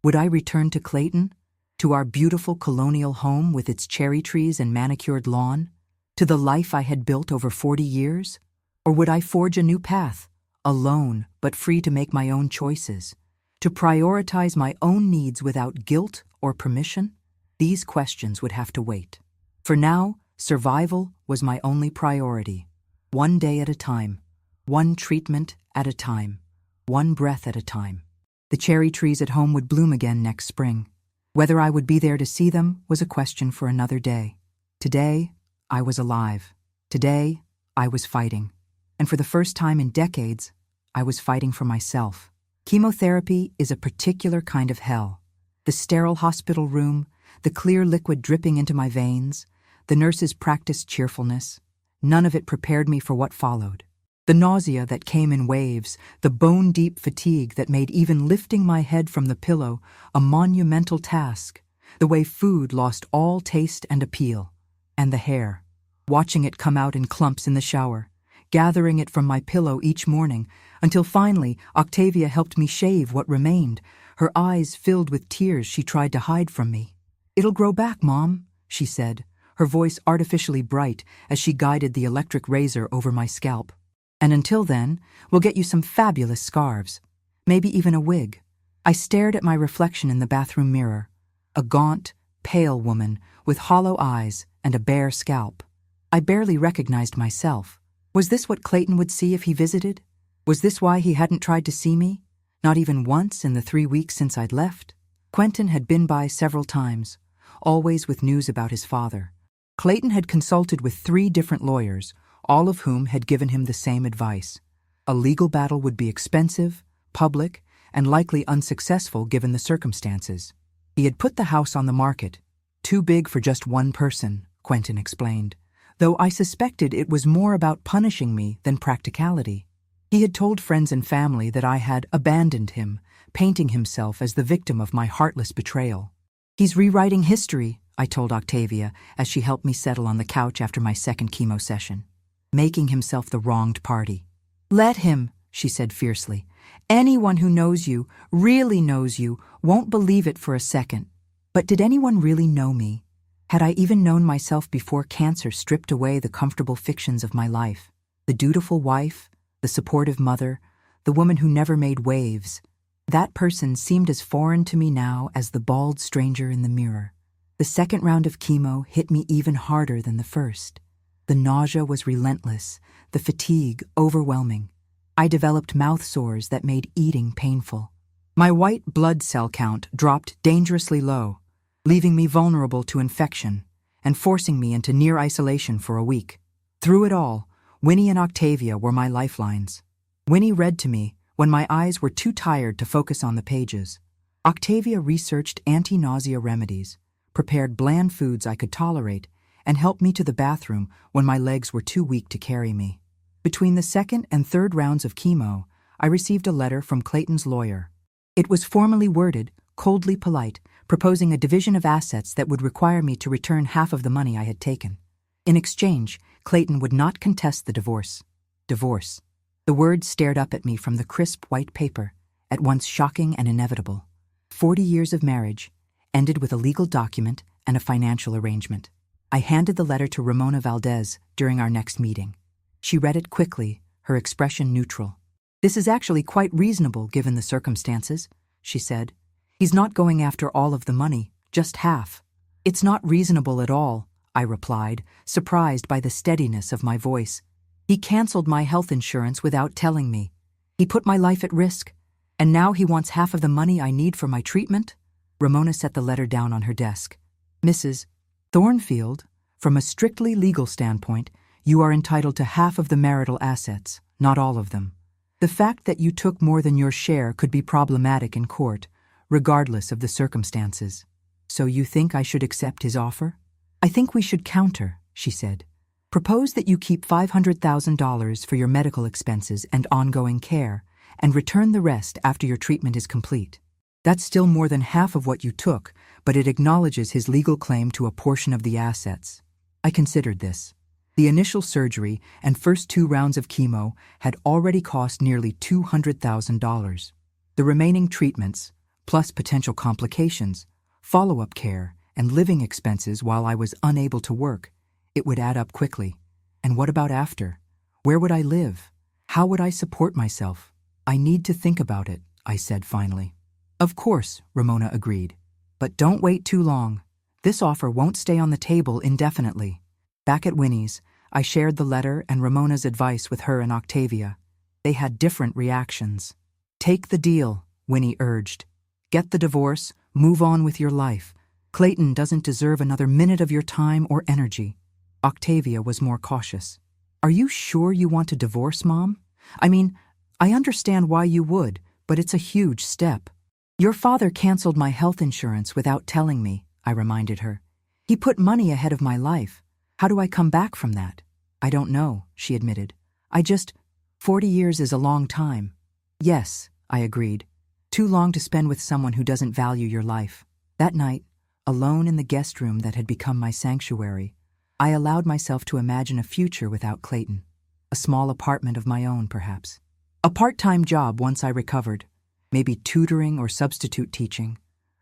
Would I return to Clayton? To our beautiful colonial home with its cherry trees and manicured lawn? To the life I had built over 40 years? Or would I forge a new path, alone but free to make my own choices? To prioritize my own needs without guilt or permission? These questions would have to wait. For now, survival was my only priority. One day at a time, one treatment at a time, one breath at a time. The cherry trees at home would bloom again next spring. Whether I would be there to see them was a question for another day. Today, I was alive. Today, I was fighting. And for the first time in decades, I was fighting for myself. Chemotherapy is a particular kind of hell. The sterile hospital room, the clear liquid dripping into my veins, the nurse's practiced cheerfulness, none of it prepared me for what followed. The nausea that came in waves, the bone-deep fatigue that made even lifting my head from the pillow a monumental task, the way food lost all taste and appeal. And the hair, watching it come out in clumps in the shower, gathering it from my pillow each morning, until finally Octavia helped me shave what remained, her eyes filled with tears she tried to hide from me. "It'll grow back, Mom," she said, her voice artificially bright as she guided the electric razor over my scalp. "And until then, we'll get you some fabulous scarves, maybe even a wig." I stared at my reflection in the bathroom mirror, a gaunt, pale woman with hollow eyes and a bare scalp. I barely recognized myself. Was this what Clayton would see if he visited? Was this why he hadn't tried to see me? Not even once in the 3 weeks since I'd left? Quentin had been by several times, always with news about his father. Clayton had consulted with 3 different lawyers, all of whom had given him the same advice. A legal battle would be expensive, public, and likely unsuccessful given the circumstances. He had put the house on the market, too big for just one person, Quentin explained, though I suspected it was more about punishing me than practicality. He had told friends and family that I had abandoned him, painting himself as the victim of my heartless betrayal. "He's rewriting history," I told Octavia as she helped me settle on the couch after my second chemo session. "Making himself the wronged party." "Let him," she said fiercely. "Anyone who knows you, really knows you, won't believe it for a second." But did anyone really know me? Had I even known myself before cancer stripped away the comfortable fictions of my life? The dutiful wife, the supportive mother, the woman who never made waves. That person seemed as foreign to me now as the bald stranger in the mirror. The second round of chemo hit me even harder than the first. The nausea was relentless, the fatigue overwhelming. I developed mouth sores that made eating painful. My white blood cell count dropped dangerously low, leaving me vulnerable to infection and forcing me into near isolation for a week. Through it all, Winnie and Octavia were my lifelines. Winnie read to me when my eyes were too tired to focus on the pages. Octavia researched anti-nausea remedies, prepared bland foods I could tolerate, and helped me to the bathroom when my legs were too weak to carry me. Between the second and third rounds of chemo, I received a letter from Clayton's lawyer. It was formally worded, coldly polite, proposing a division of assets that would require me to return half of the money I had taken. In exchange, Clayton would not contest the divorce. Divorce. The word stared up at me from the crisp white paper, at once shocking and inevitable. 40 years of marriage ended with a legal document and a financial arrangement. I handed the letter to Ramona Valdez during our next meeting. She read it quickly, her expression neutral. "This is actually quite reasonable given the circumstances," she said. "He's not going after all of the money, just half." "It's not reasonable at all," I replied, surprised by the steadiness of my voice. "He canceled my health insurance without telling me. He put my life at risk. And now he wants half of the money I need for my treatment?" Ramona set the letter down on her desk. "Mrs. Thornfield, from a strictly legal standpoint, you are entitled to half of the marital assets, not all of them. The fact that you took more than your share could be problematic in court, regardless of the circumstances. So you think I should accept his offer?" "I think we should counter," she said. "Propose that you keep $500,000 for your medical expenses and ongoing care, and return the rest after your treatment is complete. That's still more than half of what you took, but it acknowledges his legal claim to a portion of the assets." I considered this. The initial surgery and first 2 rounds of chemo had already cost nearly $200,000. The remaining treatments, plus potential complications, follow-up care, and living expenses while I was unable to work, it would add up quickly. And what about after? Where would I live? How would I support myself? "I need to think about it," I said finally. "Of course," Ramona agreed. "But don't wait too long. This offer won't stay on the table indefinitely." Back at Winnie's, I shared the letter and Ramona's advice with her and Octavia. They had different reactions. "Take the deal," Winnie urged. "Get the divorce, move on with your life. Clayton doesn't deserve another minute of your time or energy." Octavia was more cautious. "Are you sure you want to divorce, Mom? I mean, I understand why you would, but it's a huge step." "Your father canceled my health insurance without telling me," I reminded her. "He put money ahead of my life. How do I come back from that?" "I don't know," she admitted. 40 years is a long time." "Yes," I agreed. "Too long to spend with someone who doesn't value your life." That night, alone in the guest room that had become my sanctuary, I allowed myself to imagine a future without Clayton. A small apartment of my own, perhaps. A part-time job once I recovered. Maybe tutoring or substitute teaching.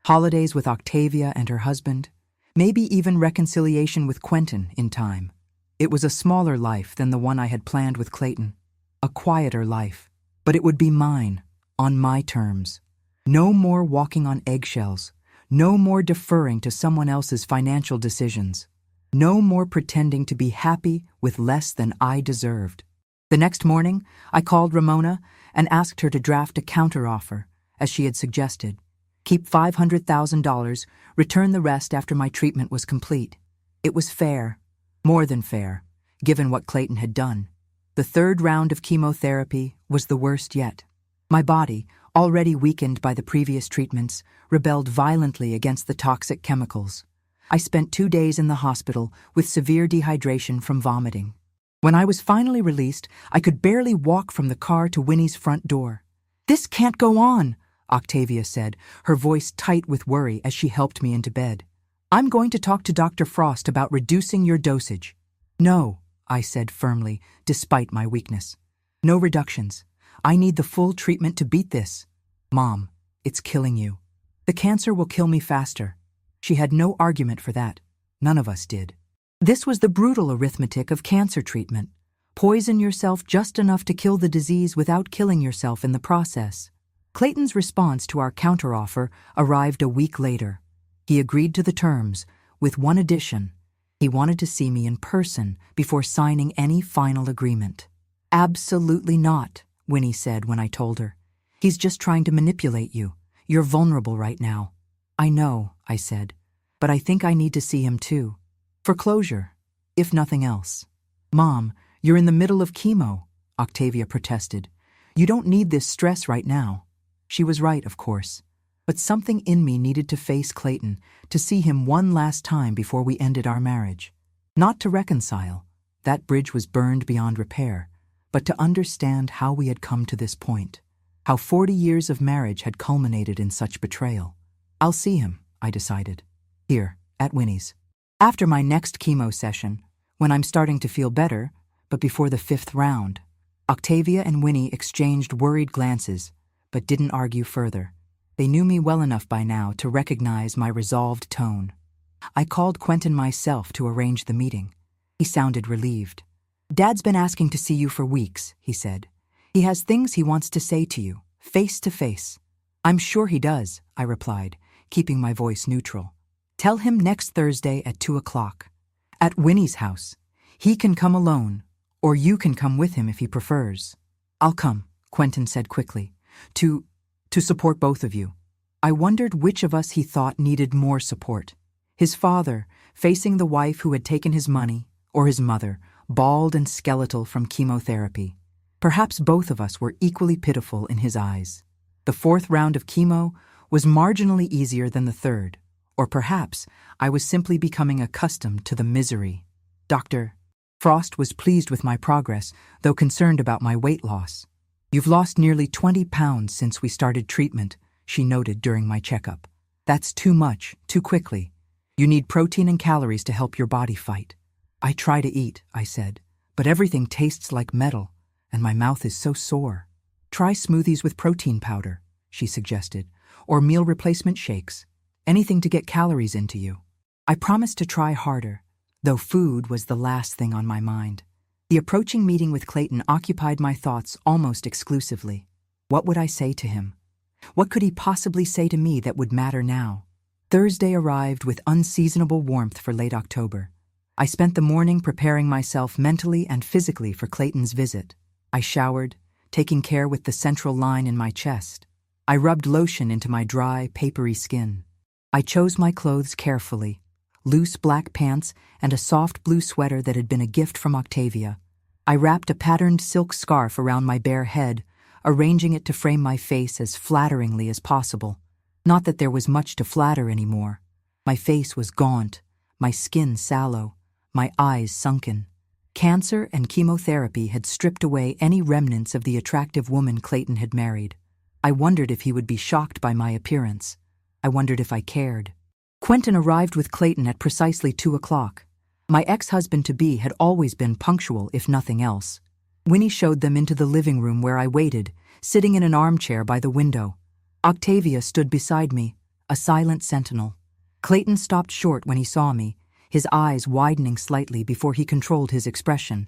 Holidays with Octavia and her husband. Maybe even reconciliation with Quentin in time. It was a smaller life than the one I had planned with Clayton. A quieter life. But it would be mine, on my terms. No more walking on eggshells. No more deferring to someone else's financial decisions. No more pretending to be happy with less than I deserved. The next morning, I called Ramona and asked her to draft a counteroffer, as she had suggested. Keep $500,000, return the rest after my treatment was complete. It was fair, more than fair, given what Clayton had done. The 3rd round of chemotherapy was the worst yet. My body, already weakened by the previous treatments, rebelled violently against the toxic chemicals. I spent 2 days in the hospital with severe dehydration from vomiting. When I was finally released, I could barely walk from the car to Winnie's front door. "This can't go on," Octavia said, her voice tight with worry as she helped me into bed. "I'm going to talk to Dr. Frost about reducing your dosage." "No," I said firmly, despite my weakness. "No reductions. I need the full treatment to beat this." "Mom, it's killing you. The cancer will kill me faster." She had no argument for that. None of us did. This was the brutal arithmetic of cancer treatment. Poison yourself just enough to kill the disease without killing yourself in the process. Clayton's response to our counteroffer arrived a week later. He agreed to the terms, with one addition. He wanted to see me in person before signing any final agreement. "Absolutely not," Winnie said when I told her. "He's just trying to manipulate you. You're vulnerable right now." "I know," I said, "but I think I need to see him too. For closure, if nothing else." "Mom, you're in the middle of chemo," Octavia protested. "You don't need this stress right now." She was right, of course. But something in me needed to face Clayton, to see him one last time before we ended our marriage. Not to reconcile. That bridge was burned beyond repair. But to understand how we had come to this point. How 40 years of marriage had culminated in such betrayal. "I'll see him," I decided. "Here, at Winnie's. After my next chemo session, when I'm starting to feel better, but before the 5th round." Octavia and Winnie exchanged worried glances, but didn't argue further. They knew me well enough by now to recognize my resolved tone. I called Quentin myself to arrange the meeting. He sounded relieved. "Dad's been asking to see you for weeks," he said. "He has things he wants to say to you, face to face." "I'm sure he does," I replied, keeping my voice neutral. "Tell him next Thursday at 2 o'clock. At Winnie's house. He can come alone, or you can come with him if he prefers." "I'll come," Quentin said quickly, to support both of you." I wondered which of us he thought needed more support. His father, facing the wife who had taken his money, or his mother, bald and skeletal from chemotherapy. Perhaps both of us were equally pitiful in his eyes. The fourth round of chemo was marginally easier than the third, or perhaps I was simply becoming accustomed to the misery. Dr. Frost was pleased with my progress, though concerned about my weight loss. "You've lost nearly 20 pounds since we started treatment," she noted during my checkup. "That's too much, too quickly. You need protein and calories to help your body fight." "I try to eat," I said, "but everything tastes like metal, and my mouth is so sore." "Try smoothies with protein powder," she suggested, "or meal replacement shakes. Anything to get calories into you." I promised to try harder, though food was the last thing on my mind. The approaching meeting with Clayton occupied my thoughts almost exclusively. What would I say to him? What could he possibly say to me that would matter now? Thursday arrived with unseasonable warmth for late October. I spent the morning preparing myself mentally and physically for Clayton's visit. I showered, taking care with the central line in my chest. I rubbed lotion into my dry, papery skin. I chose my clothes carefully, loose black pants and a soft blue sweater that had been a gift from Octavia. I wrapped a patterned silk scarf around my bare head, arranging it to frame my face as flatteringly as possible. Not that there was much to flatter anymore. My face was gaunt, my skin sallow, my eyes sunken. Cancer and chemotherapy had stripped away any remnants of the attractive woman Clayton had married. I wondered if he would be shocked by my appearance. I wondered if I cared. Quentin arrived with Clayton at precisely 2 o'clock. My ex-husband-to-be had always been punctual, if nothing else. Winnie showed them into the living room where I waited, sitting in an armchair by the window. Octavia stood beside me, a silent sentinel. Clayton stopped short when he saw me, his eyes widening slightly before he controlled his expression.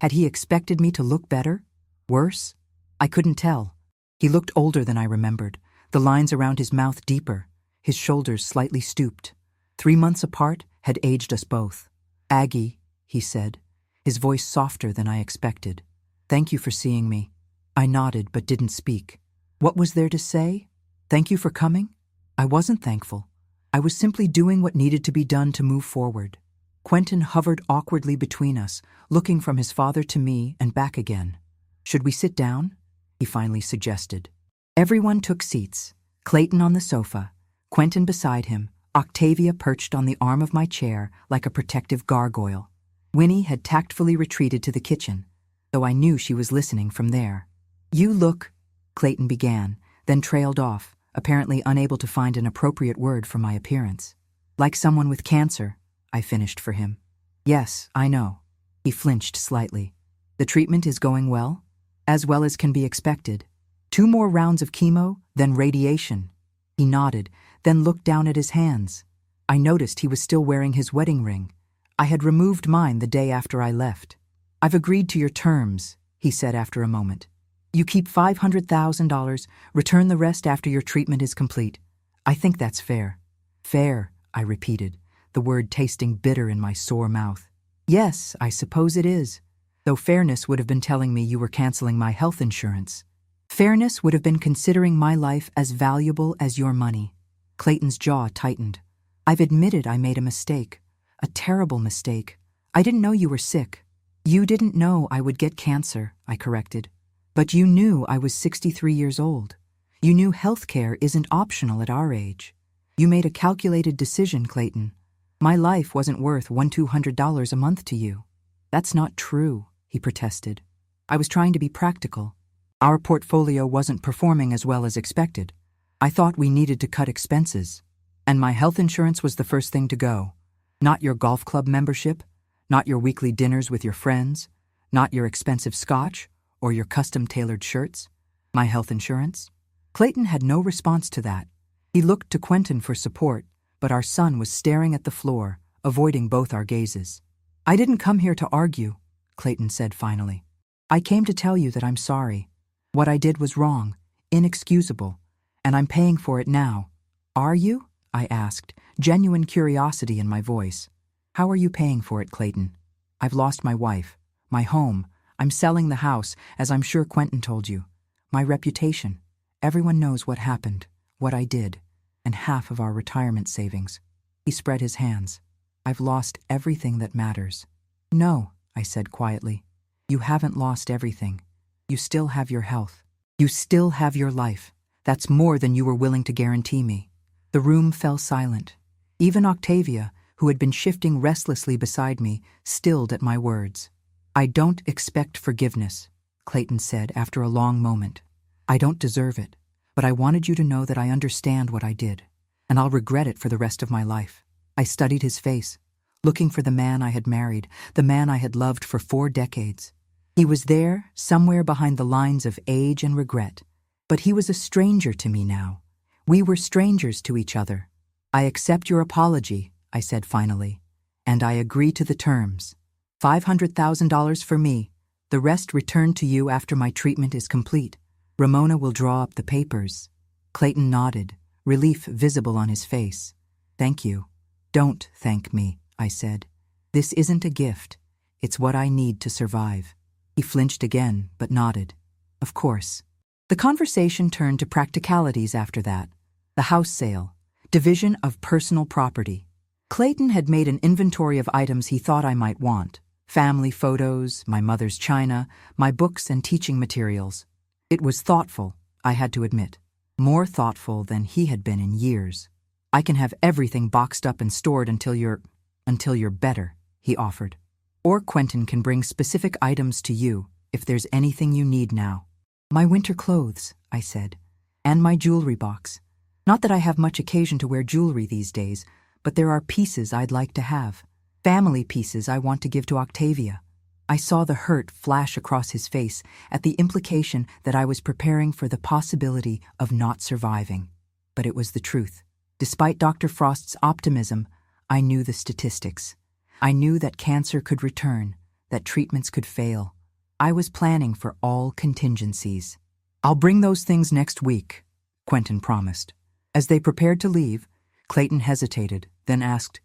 Had he expected me to look better? Worse? I couldn't tell. He looked older than I remembered, the lines around his mouth deeper, his shoulders slightly stooped. 3 months apart had aged us both. "Aggie," he said, his voice softer than I expected. "Thank you for seeing me." I nodded but didn't speak. What was there to say? Thank you for coming? I wasn't thankful. I was simply doing what needed to be done to move forward. Quentin hovered awkwardly between us, looking from his father to me and back again. "Should we sit down?" he finally suggested. Everyone took seats, Clayton on the sofa, Quentin beside him, Octavia perched on the arm of my chair like a protective gargoyle. Winnie had tactfully retreated to the kitchen, though I knew she was listening from there. "You look," Clayton began, then trailed off, apparently unable to find an appropriate word for my appearance. "Like someone with cancer," I finished for him. "Yes, I know." He flinched slightly. "The treatment is going well? As well as can be expected. 2 more rounds of chemo, then radiation." He nodded, then looked down at his hands. I noticed he was still wearing his wedding ring. I had removed mine the day after I left. "I've agreed to your terms," he said after a moment. "You keep $500,000, return the rest after your treatment is complete. I think that's fair." "Fair," I repeated, the word tasting bitter in my sore mouth. "Yes, I suppose it is. Though fairness would have been telling me you were canceling my health insurance. Fairness would have been considering my life as valuable as your money." Clayton's jaw tightened. "I've admitted I made a mistake. A terrible mistake. I didn't know you were sick." "You didn't know I would get cancer," I corrected. "But you knew I was 63 years old. You knew health care isn't optional at our age. You made a calculated decision, Clayton. My life wasn't worth $200 a month to you." "That's not true," he protested. "I was trying to be practical. Our portfolio wasn't performing as well as expected. I thought we needed to cut expenses. And my health insurance was the first thing to go. Not your golf club membership, not your weekly dinners with your friends, not your expensive scotch or your custom-tailored shirts. My health insurance." Clayton had no response to that. He looked to Quentin for support, but our son was staring at the floor, avoiding both our gazes. "I didn't come here to argue," Clayton said finally. "I came to tell you that I'm sorry. What I did was wrong, inexcusable, and I'm paying for it now." "Are you?" I asked, genuine curiosity in my voice. "How are you paying for it, Clayton?" "I've lost my wife, my home. I'm selling the house, as I'm sure Quentin told you. My reputation. Everyone knows what happened, what I did, and half of our retirement savings." He spread his hands. "I've lost everything that matters." "No," I said quietly. "You haven't lost everything. You still have your health. You still have your life. That's more than you were willing to guarantee me." The room fell silent. Even Octavia, who had been shifting restlessly beside me, stilled at my words. "I don't expect forgiveness," Clayton said after a long moment. "I don't deserve it, but I wanted you to know that I understand what I did, and I'll regret it for the rest of my life." I studied his face, looking for the man I had married, the man I had loved for 4 decades. He was there, somewhere behind the lines of age and regret, but he was a stranger to me now. We were strangers to each other. "I accept your apology," I said finally, "and I agree to the terms. $500,000 for me, the rest returned to you after my treatment is complete. Ramona will draw up the papers." Clayton nodded, relief visible on his face. "Thank you." "Don't thank me," I said. "This isn't a gift. It's what I need to survive." He flinched again, but nodded. "Of course." The conversation turned to practicalities after that. The house sale, division of personal property. Clayton had made an inventory of items he thought I might want. Family photos, my mother's china, my books and teaching materials. It was thoughtful, I had to admit. More thoughtful than he had been in years. "I can have everything boxed up and stored until you're better," he offered. "Or Quentin can bring specific items to you if there's anything you need now." "My winter clothes," I said, "and my jewelry box. Not that I have much occasion to wear jewelry these days, but there are pieces I'd like to have. Family pieces I want to give to Octavia." I saw the hurt flash across his face at the implication that I was preparing for the possibility of not surviving. But it was the truth. Despite Dr. Frost's optimism, I knew the statistics. I knew that cancer could return, that treatments could fail. I was planning for all contingencies. "I'll bring those things next week," Quentin promised. As they prepared to leave, Clayton hesitated, then asked,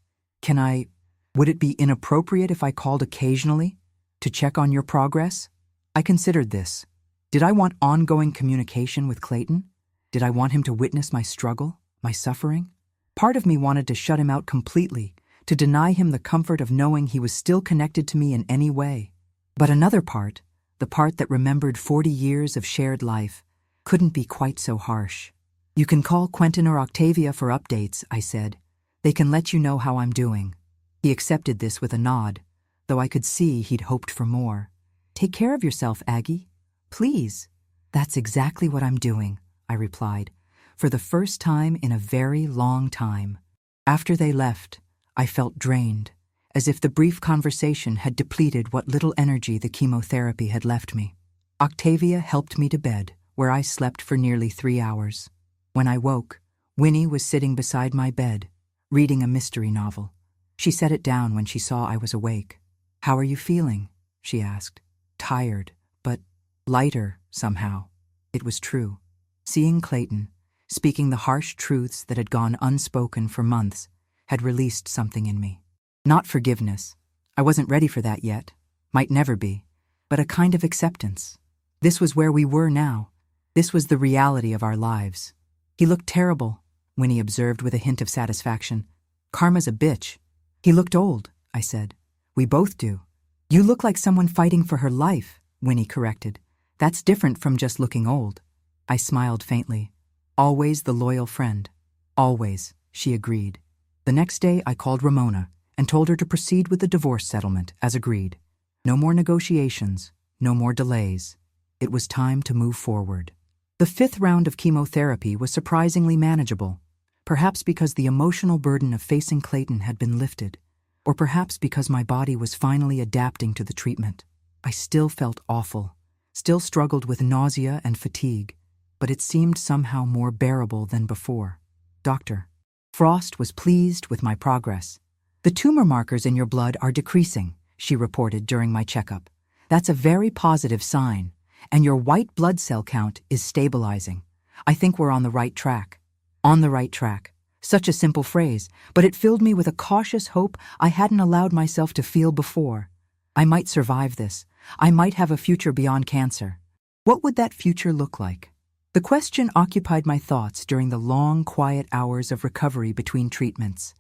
Would it be inappropriate if I called occasionally to check on your progress?" I considered this. Did I want ongoing communication with Clayton? Did I want him to witness my struggle, my suffering? Part of me wanted to shut him out completely, to deny him the comfort of knowing he was still connected to me in any way. But another part, the part that remembered 40 years of shared life, couldn't be quite so harsh. "You can call Quentin or Octavia for updates," I said. "They can let you know how I'm doing." He accepted this with a nod, though I could see he'd hoped for more. "Take care of yourself, Aggie. Please." "That's exactly what I'm doing," I replied, for the first time in a very long time. After they left, I felt drained, as if the brief conversation had depleted what little energy the chemotherapy had left me. Octavia helped me to bed, where I slept for nearly 3 hours. When I woke, Winnie was sitting beside my bed, reading a mystery novel. She set it down when she saw I was awake. "How are you feeling?" she asked. "Tired, but lighter somehow." It was true. Seeing Clayton, speaking the harsh truths that had gone unspoken for months, had released something in me. Not forgiveness. I wasn't ready for that yet. Might never be. But a kind of acceptance. This was where we were now. This was the reality of our lives. "He looked terrible," Winnie observed with a hint of satisfaction. "Karma's a bitch." "He looked old," I said. "We both do." "You look like someone fighting for her life," Winnie corrected. "That's different from just looking old." I smiled faintly. "Always the loyal friend." "Always," she agreed. The next day I called Ramona and told her to proceed with the divorce settlement as agreed. No more negotiations, no more delays. It was time to move forward. The 5th round of chemotherapy was surprisingly manageable, perhaps because the emotional burden of facing Clayton had been lifted, or perhaps because my body was finally adapting to the treatment. I still felt awful, still struggled with nausea and fatigue, but it seemed somehow more bearable than before. "Doctor," Frost was pleased with my progress. "The tumor markers in your blood are decreasing," she reported during my checkup. "That's a very positive sign, and your white blood cell count is stabilizing. I think we're on the right track." On the right track. Such a simple phrase, but it filled me with a cautious hope I hadn't allowed myself to feel before. I might survive this. I might have a future beyond cancer. What would that future look like? The question occupied my thoughts during the long, quiet hours of recovery between treatments.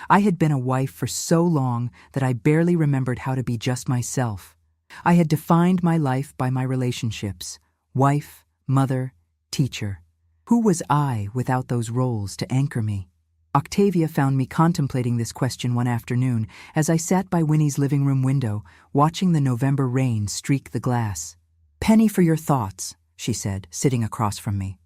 I had been a wife for so long that I barely remembered how to be just myself. I had defined my life by my relationships: wife, mother, teacher. Who was I without those roles to anchor me? Octavia found me contemplating this question one afternoon as I sat by Winnie's living room window, watching the November rain streak the glass. "Penny for your thoughts," she said, sitting across from me.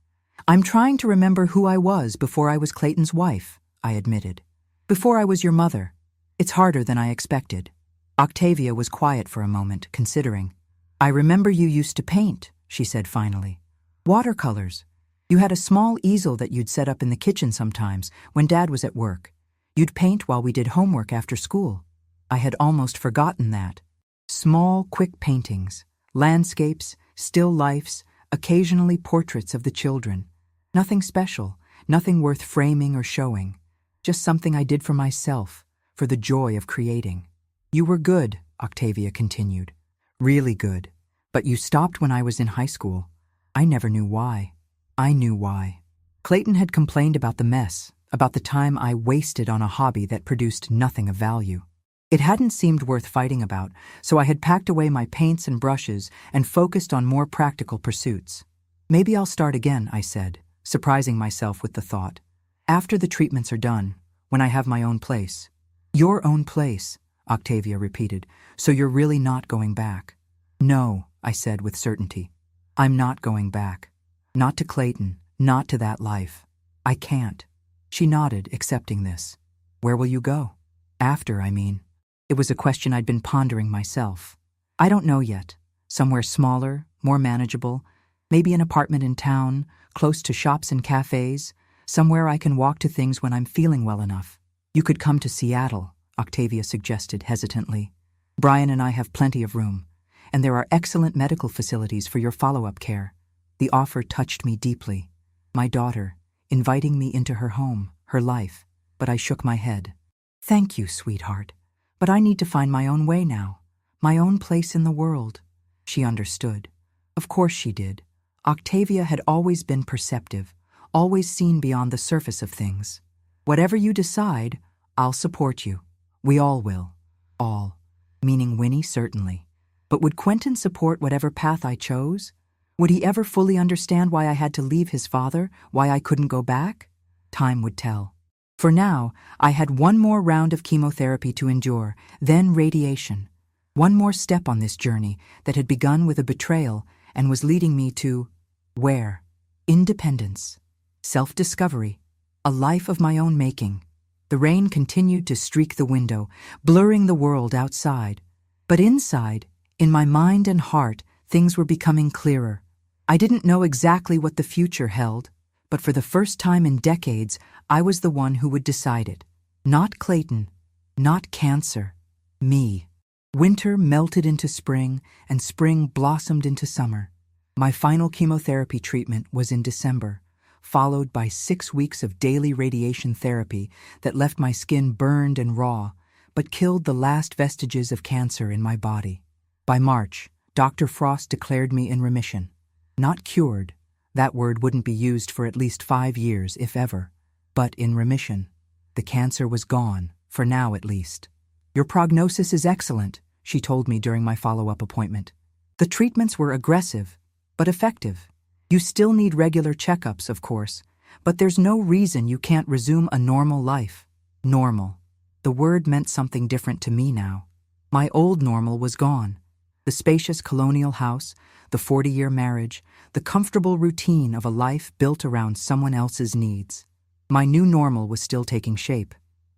"I'm trying to remember who I was before I was Clayton's wife," I admitted. "Before I was your mother. It's harder than I expected." Octavia was quiet for a moment, considering. "I remember you used to paint," she said finally. "Watercolors. You had a small easel that you'd set up in the kitchen sometimes when Dad was at work. You'd paint while we did homework after school." I had almost forgotten that. Small, quick paintings, landscapes, still lifes, occasionally portraits of the children. Nothing special, nothing worth framing or showing. Just something I did for myself, for the joy of creating. "You were good," Octavia continued. "Really good. But you stopped when I was in high school. I never knew why." I knew why. Clayton had complained about the mess, about the time I wasted on a hobby that produced nothing of value. It hadn't seemed worth fighting about, so I had packed away my paints and brushes and focused on more practical pursuits. "Maybe I'll start again," I said, surprising myself with the thought. "After the treatments are done, when I have my own place." "Your own place," Octavia repeated. "So you're really not going back?" "No," I said with certainty. "I'm not going back. Not to Clayton, not to that life. I can't." She nodded, accepting this. "Where will you go?" "After, I mean." It was a question I'd been pondering myself. "I don't know yet. Somewhere smaller, more manageable, maybe an apartment in town, close to shops and cafes, somewhere I can walk to things when I'm feeling well enough." "You could come to Seattle," Octavia suggested hesitantly. "Brian and I have plenty of room, and there are excellent medical facilities for your follow-up care." The offer touched me deeply. My daughter, inviting me into her home, her life, but I shook my head. "Thank you, sweetheart, but I need to find my own way now, my own place in the world." She understood. Of course she did. Octavia had always been perceptive, always seen beyond the surface of things. "Whatever you decide, I'll support you. We all will. All." Meaning Winnie, certainly. But would Quentin support whatever path I chose? Would he ever fully understand why I had to leave his father, why I couldn't go back? Time would tell. For now, I had one more round of chemotherapy to endure, then radiation. One more step on this journey that had begun with a betrayal and was leading me to, where? Independence, self-discovery, a life of my own making. The rain continued to streak the window, blurring the world outside. But inside, in my mind and heart, things were becoming clearer. I didn't know exactly what the future held, but for the first time in decades, I was the one who would decide it. Not Clayton, not cancer, me. Winter melted into spring, and spring blossomed into summer. My final chemotherapy treatment was in December, followed by 6 weeks of daily radiation therapy that left my skin burned and raw, but killed the last vestiges of cancer in my body. By March, Dr. Frost declared me in remission. Not cured, that word wouldn't be used for at least 5 years, if ever, but in remission. The cancer was gone, for now at least. "Your prognosis is excellent," she told me during my follow-up appointment. "The treatments were aggressive, but effective. You still need regular checkups, of course, but there's no reason you can't resume a normal life." Normal. The word meant something different to me now. My old normal was gone. The spacious colonial house, the 40-year marriage, the comfortable routine of a life built around someone else's needs. My new normal was still taking shape.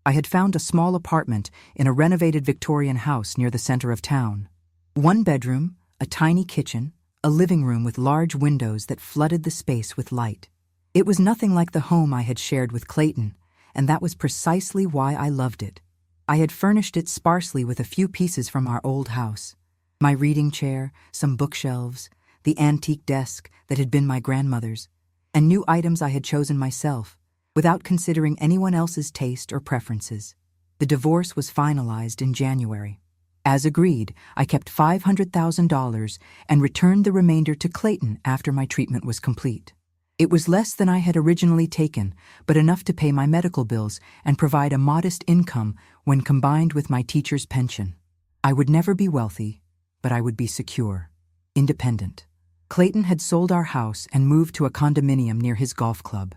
I had found a small apartment in a renovated Victorian house near the center of town. 1 bedroom, a tiny kitchen, a living room with large windows that flooded the space with light. It was nothing like the home I had shared with Clayton, and that was precisely why I loved it. I had furnished it sparsely with a few pieces from our old house. My reading chair, some bookshelves, the antique desk that had been my grandmother's, and new items I had chosen myself, without considering anyone else's taste or preferences. The divorce was finalized in January. As agreed, I kept $500,000 and returned the remainder to Clayton after my treatment was complete. It was less than I had originally taken, but enough to pay my medical bills and provide a modest income when combined with my teacher's pension. I would never be wealthy, but I would be secure, independent. Clayton had sold our house and moved to a condominium near his golf club.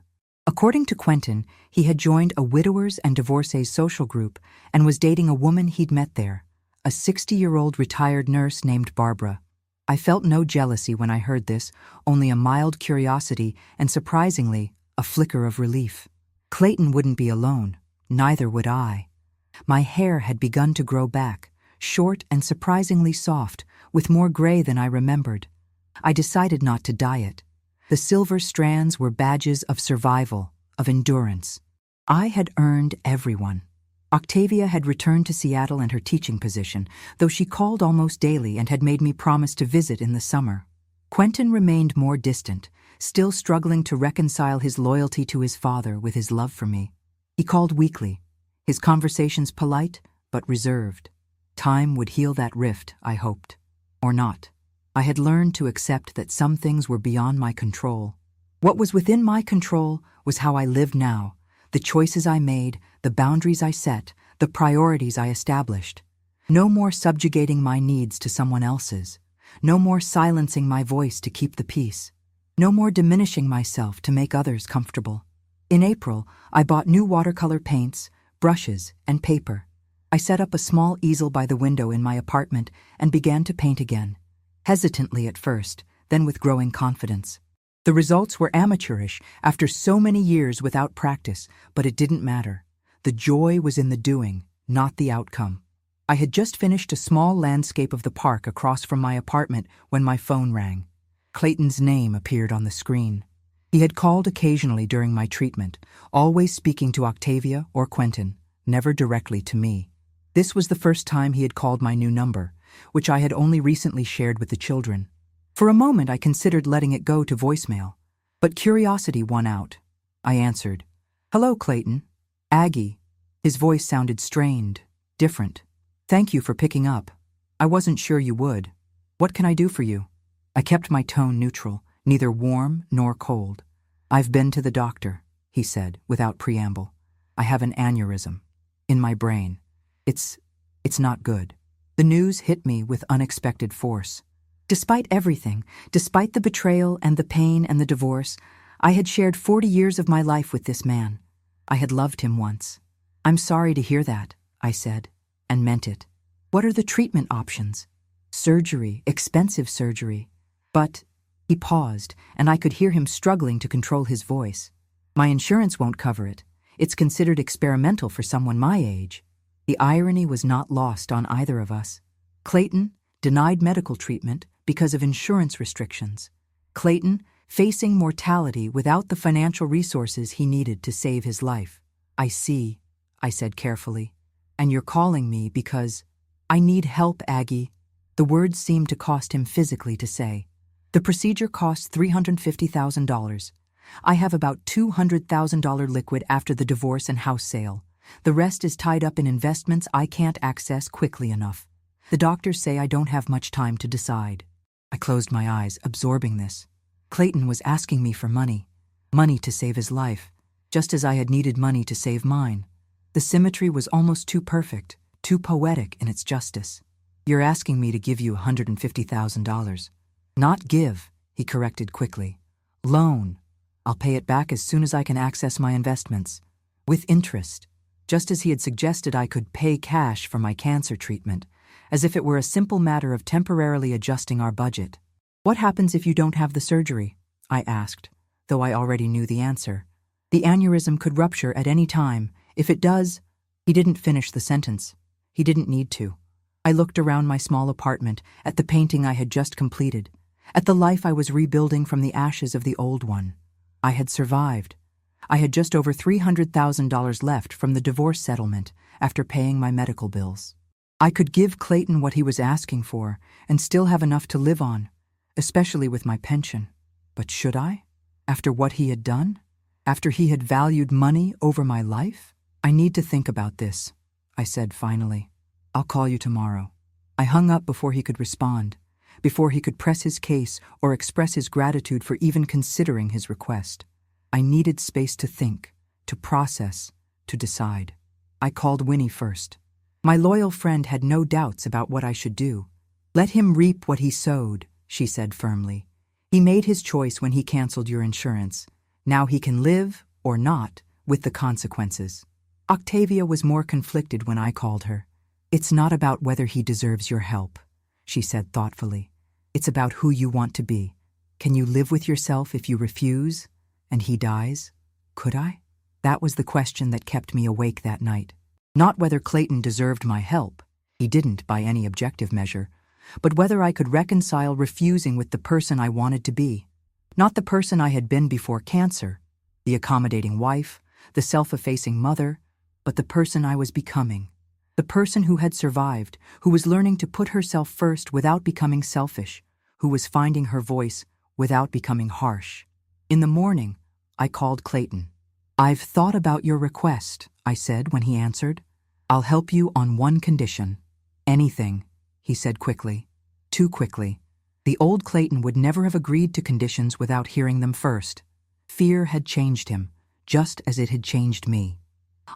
According to Quentin, he had joined a widowers and divorcees social group and was dating a woman he'd met there, a 60-year-old retired nurse named Barbara. I felt no jealousy when I heard this, only a mild curiosity and, surprisingly, a flicker of relief. Clayton wouldn't be alone, neither would I. My hair had begun to grow back, short and surprisingly soft, with more gray than I remembered. I decided not to dye it. The silver strands were badges of survival, of endurance. I had earned everyone. Octavia had returned to Seattle and her teaching position, though she called almost daily and had made me promise to visit in the summer. Quentin remained more distant, still struggling to reconcile his loyalty to his father with his love for me. He called weekly, his conversations polite but reserved. Time would heal that rift, I hoped. Or not. I had learned to accept that some things were beyond my control. What was within my control was how I lived now, the choices I made, the boundaries I set, the priorities I established. No more subjugating my needs to someone else's. No more silencing my voice to keep the peace. No more diminishing myself to make others comfortable. In April, I bought new watercolor paints, brushes, and paper. I set up a small easel by the window in my apartment and began to paint again. Hesitantly at first, then with growing confidence. The results were amateurish after so many years without practice, but it didn't matter. The joy was in the doing, not the outcome. I had just finished a small landscape of the park across from my apartment when my phone rang. Clayton's name appeared on the screen. He had called occasionally during my treatment, always speaking to Octavia or Quentin, never directly to me. This was the first time he had called my new number, which I had only recently shared with the children. For a moment I considered letting it go to voicemail, but curiosity won out. I answered, "Hello, Clayton. Aggie." His voice sounded strained, different. "Thank you for picking up. I wasn't sure you would. What can I do for you?" I kept my tone neutral, neither warm nor cold. "I've been to the doctor," he said, without preamble. "I have an aneurysm. In my brain. It's not good." The news hit me with unexpected force. Despite everything, despite the betrayal and the pain and the divorce, I had shared 40 years of my life with this man. I had loved him once. "I'm sorry to hear that," I said, and meant it. "What are the treatment options?" "Surgery, expensive surgery." But he paused, and I could hear him struggling to control his voice. "My insurance won't cover it. It's considered experimental for someone my age." The irony was not lost on either of us. Clayton, denied medical treatment because of insurance restrictions. Clayton, facing mortality without the financial resources he needed to save his life. "I see," I said carefully. "And you're calling me because—" "I need help, Aggie." The words seemed to cost him physically to say. "The procedure costs $350,000. I have about $200,000 liquid after the divorce and house sale. The rest is tied up in investments I can't access quickly enough. The doctors say I don't have much time to decide." I closed my eyes, absorbing this. Clayton was asking me for money. Money to save his life, just as I had needed money to save mine. The symmetry was almost too perfect, too poetic in its justice. "You're asking me to give you $150,000. Not give," he corrected quickly. "Loan. I'll pay it back as soon as I can access my investments. With interest." Just as he had suggested I could pay cash for my cancer treatment, as if it were a simple matter of temporarily adjusting our budget. "What happens if you don't have the surgery?" I asked, though I already knew the answer. "The aneurysm could rupture at any time. If it does—" He didn't finish the sentence. He didn't need to. I looked around my small apartment, at the painting I had just completed, at the life I was rebuilding from the ashes of the old one. I had survived. I had just over $300,000 left from the divorce settlement after paying my medical bills. I could give Clayton what he was asking for and still have enough to live on, especially with my pension. But should I? After what he had done? After he had valued money over my life? I need to think about this, I said finally. I'll call you tomorrow. I hung up before he could respond, before he could press his case or express his gratitude for even considering his request. I needed space to think, to process, to decide. I called Winnie first. My loyal friend had no doubts about what I should do. Let him reap what he sowed, she said firmly. He made his choice when he canceled your insurance. Now he can live, or not, with the consequences. Octavia was more conflicted when I called her. It's not about whether he deserves your help, she said thoughtfully. It's about who you want to be. Can you live with yourself if you refuse, and he dies? Could I? That was the question that kept me awake that night. Not whether Clayton deserved my help, he didn't by any objective measure, but whether I could reconcile refusing with the person I wanted to be. Not the person I had been before cancer, the accommodating wife, the self-effacing mother, but the person I was becoming. The person who had survived, who was learning to put herself first without becoming selfish, who was finding her voice without becoming harsh. In the morning, I called Clayton. I've thought about your request, I said when he answered. I'll help you on one condition. Anything, he said quickly. Too quickly. The old Clayton would never have agreed to conditions without hearing them first. Fear had changed him, just as it had changed me.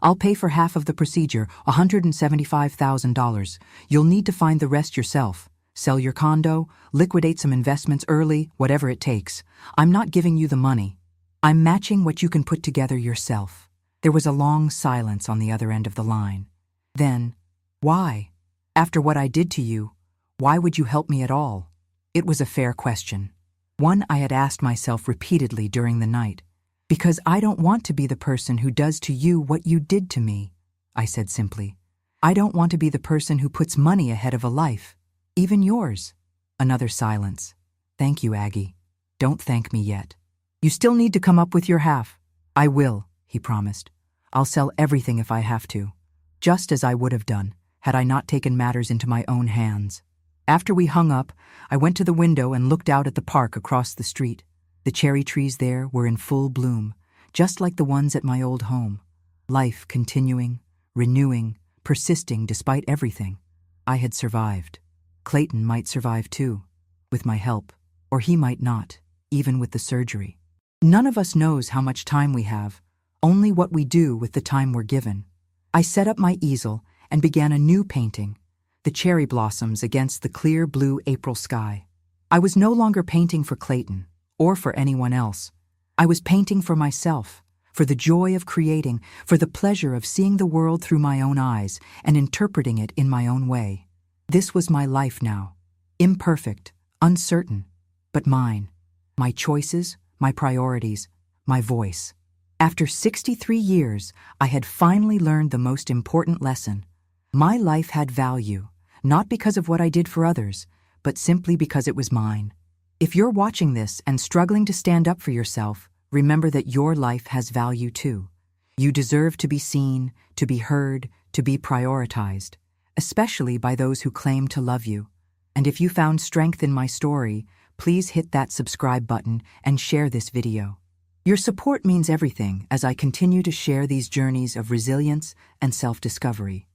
I'll pay for half of the procedure, $175,000. You'll need to find the rest yourself. Sell your condo, liquidate some investments early, whatever it takes. I'm not giving you the money. I'm matching what you can put together yourself. There was a long silence on the other end of the line. Then, why? After what I did to you, why would you help me at all? It was a fair question. One I had asked myself repeatedly during the night. Because I don't want to be the person who does to you what you did to me, I said simply. I don't want to be the person who puts money ahead of a life, even yours. Another silence. Thank you, Aggie. Don't thank me yet. You still need to come up with your half. I will, he promised. I'll sell everything if I have to. Just as I would have done, had I not taken matters into my own hands. After we hung up, I went to the window and looked out at the park across the street. The cherry trees there were in full bloom, just like the ones at my old home. Life continuing, renewing, persisting despite everything. I had survived. Clayton might survive too, with my help, or he might not, even with the surgery. None of us knows how much time we have, only what we do with the time we're given. I set up my easel and began a new painting, the cherry blossoms against the clear blue April sky. I was no longer painting for Clayton, or for anyone else. I was painting for myself, for the joy of creating, for the pleasure of seeing the world through my own eyes and interpreting it in my own way. This was my life now, imperfect, uncertain, but mine. My choices, my priorities, my voice. After 63 years, I had finally learned the most important lesson. My life had value, not because of what I did for others, but simply because it was mine. If you're watching this and struggling to stand up for yourself, remember that your life has value too. You deserve to be seen, to be heard, to be prioritized, especially by those who claim to love you. And if you found strength in my story, please hit that subscribe button and share this video. Your support means everything as I continue to share these journeys of resilience and self-discovery.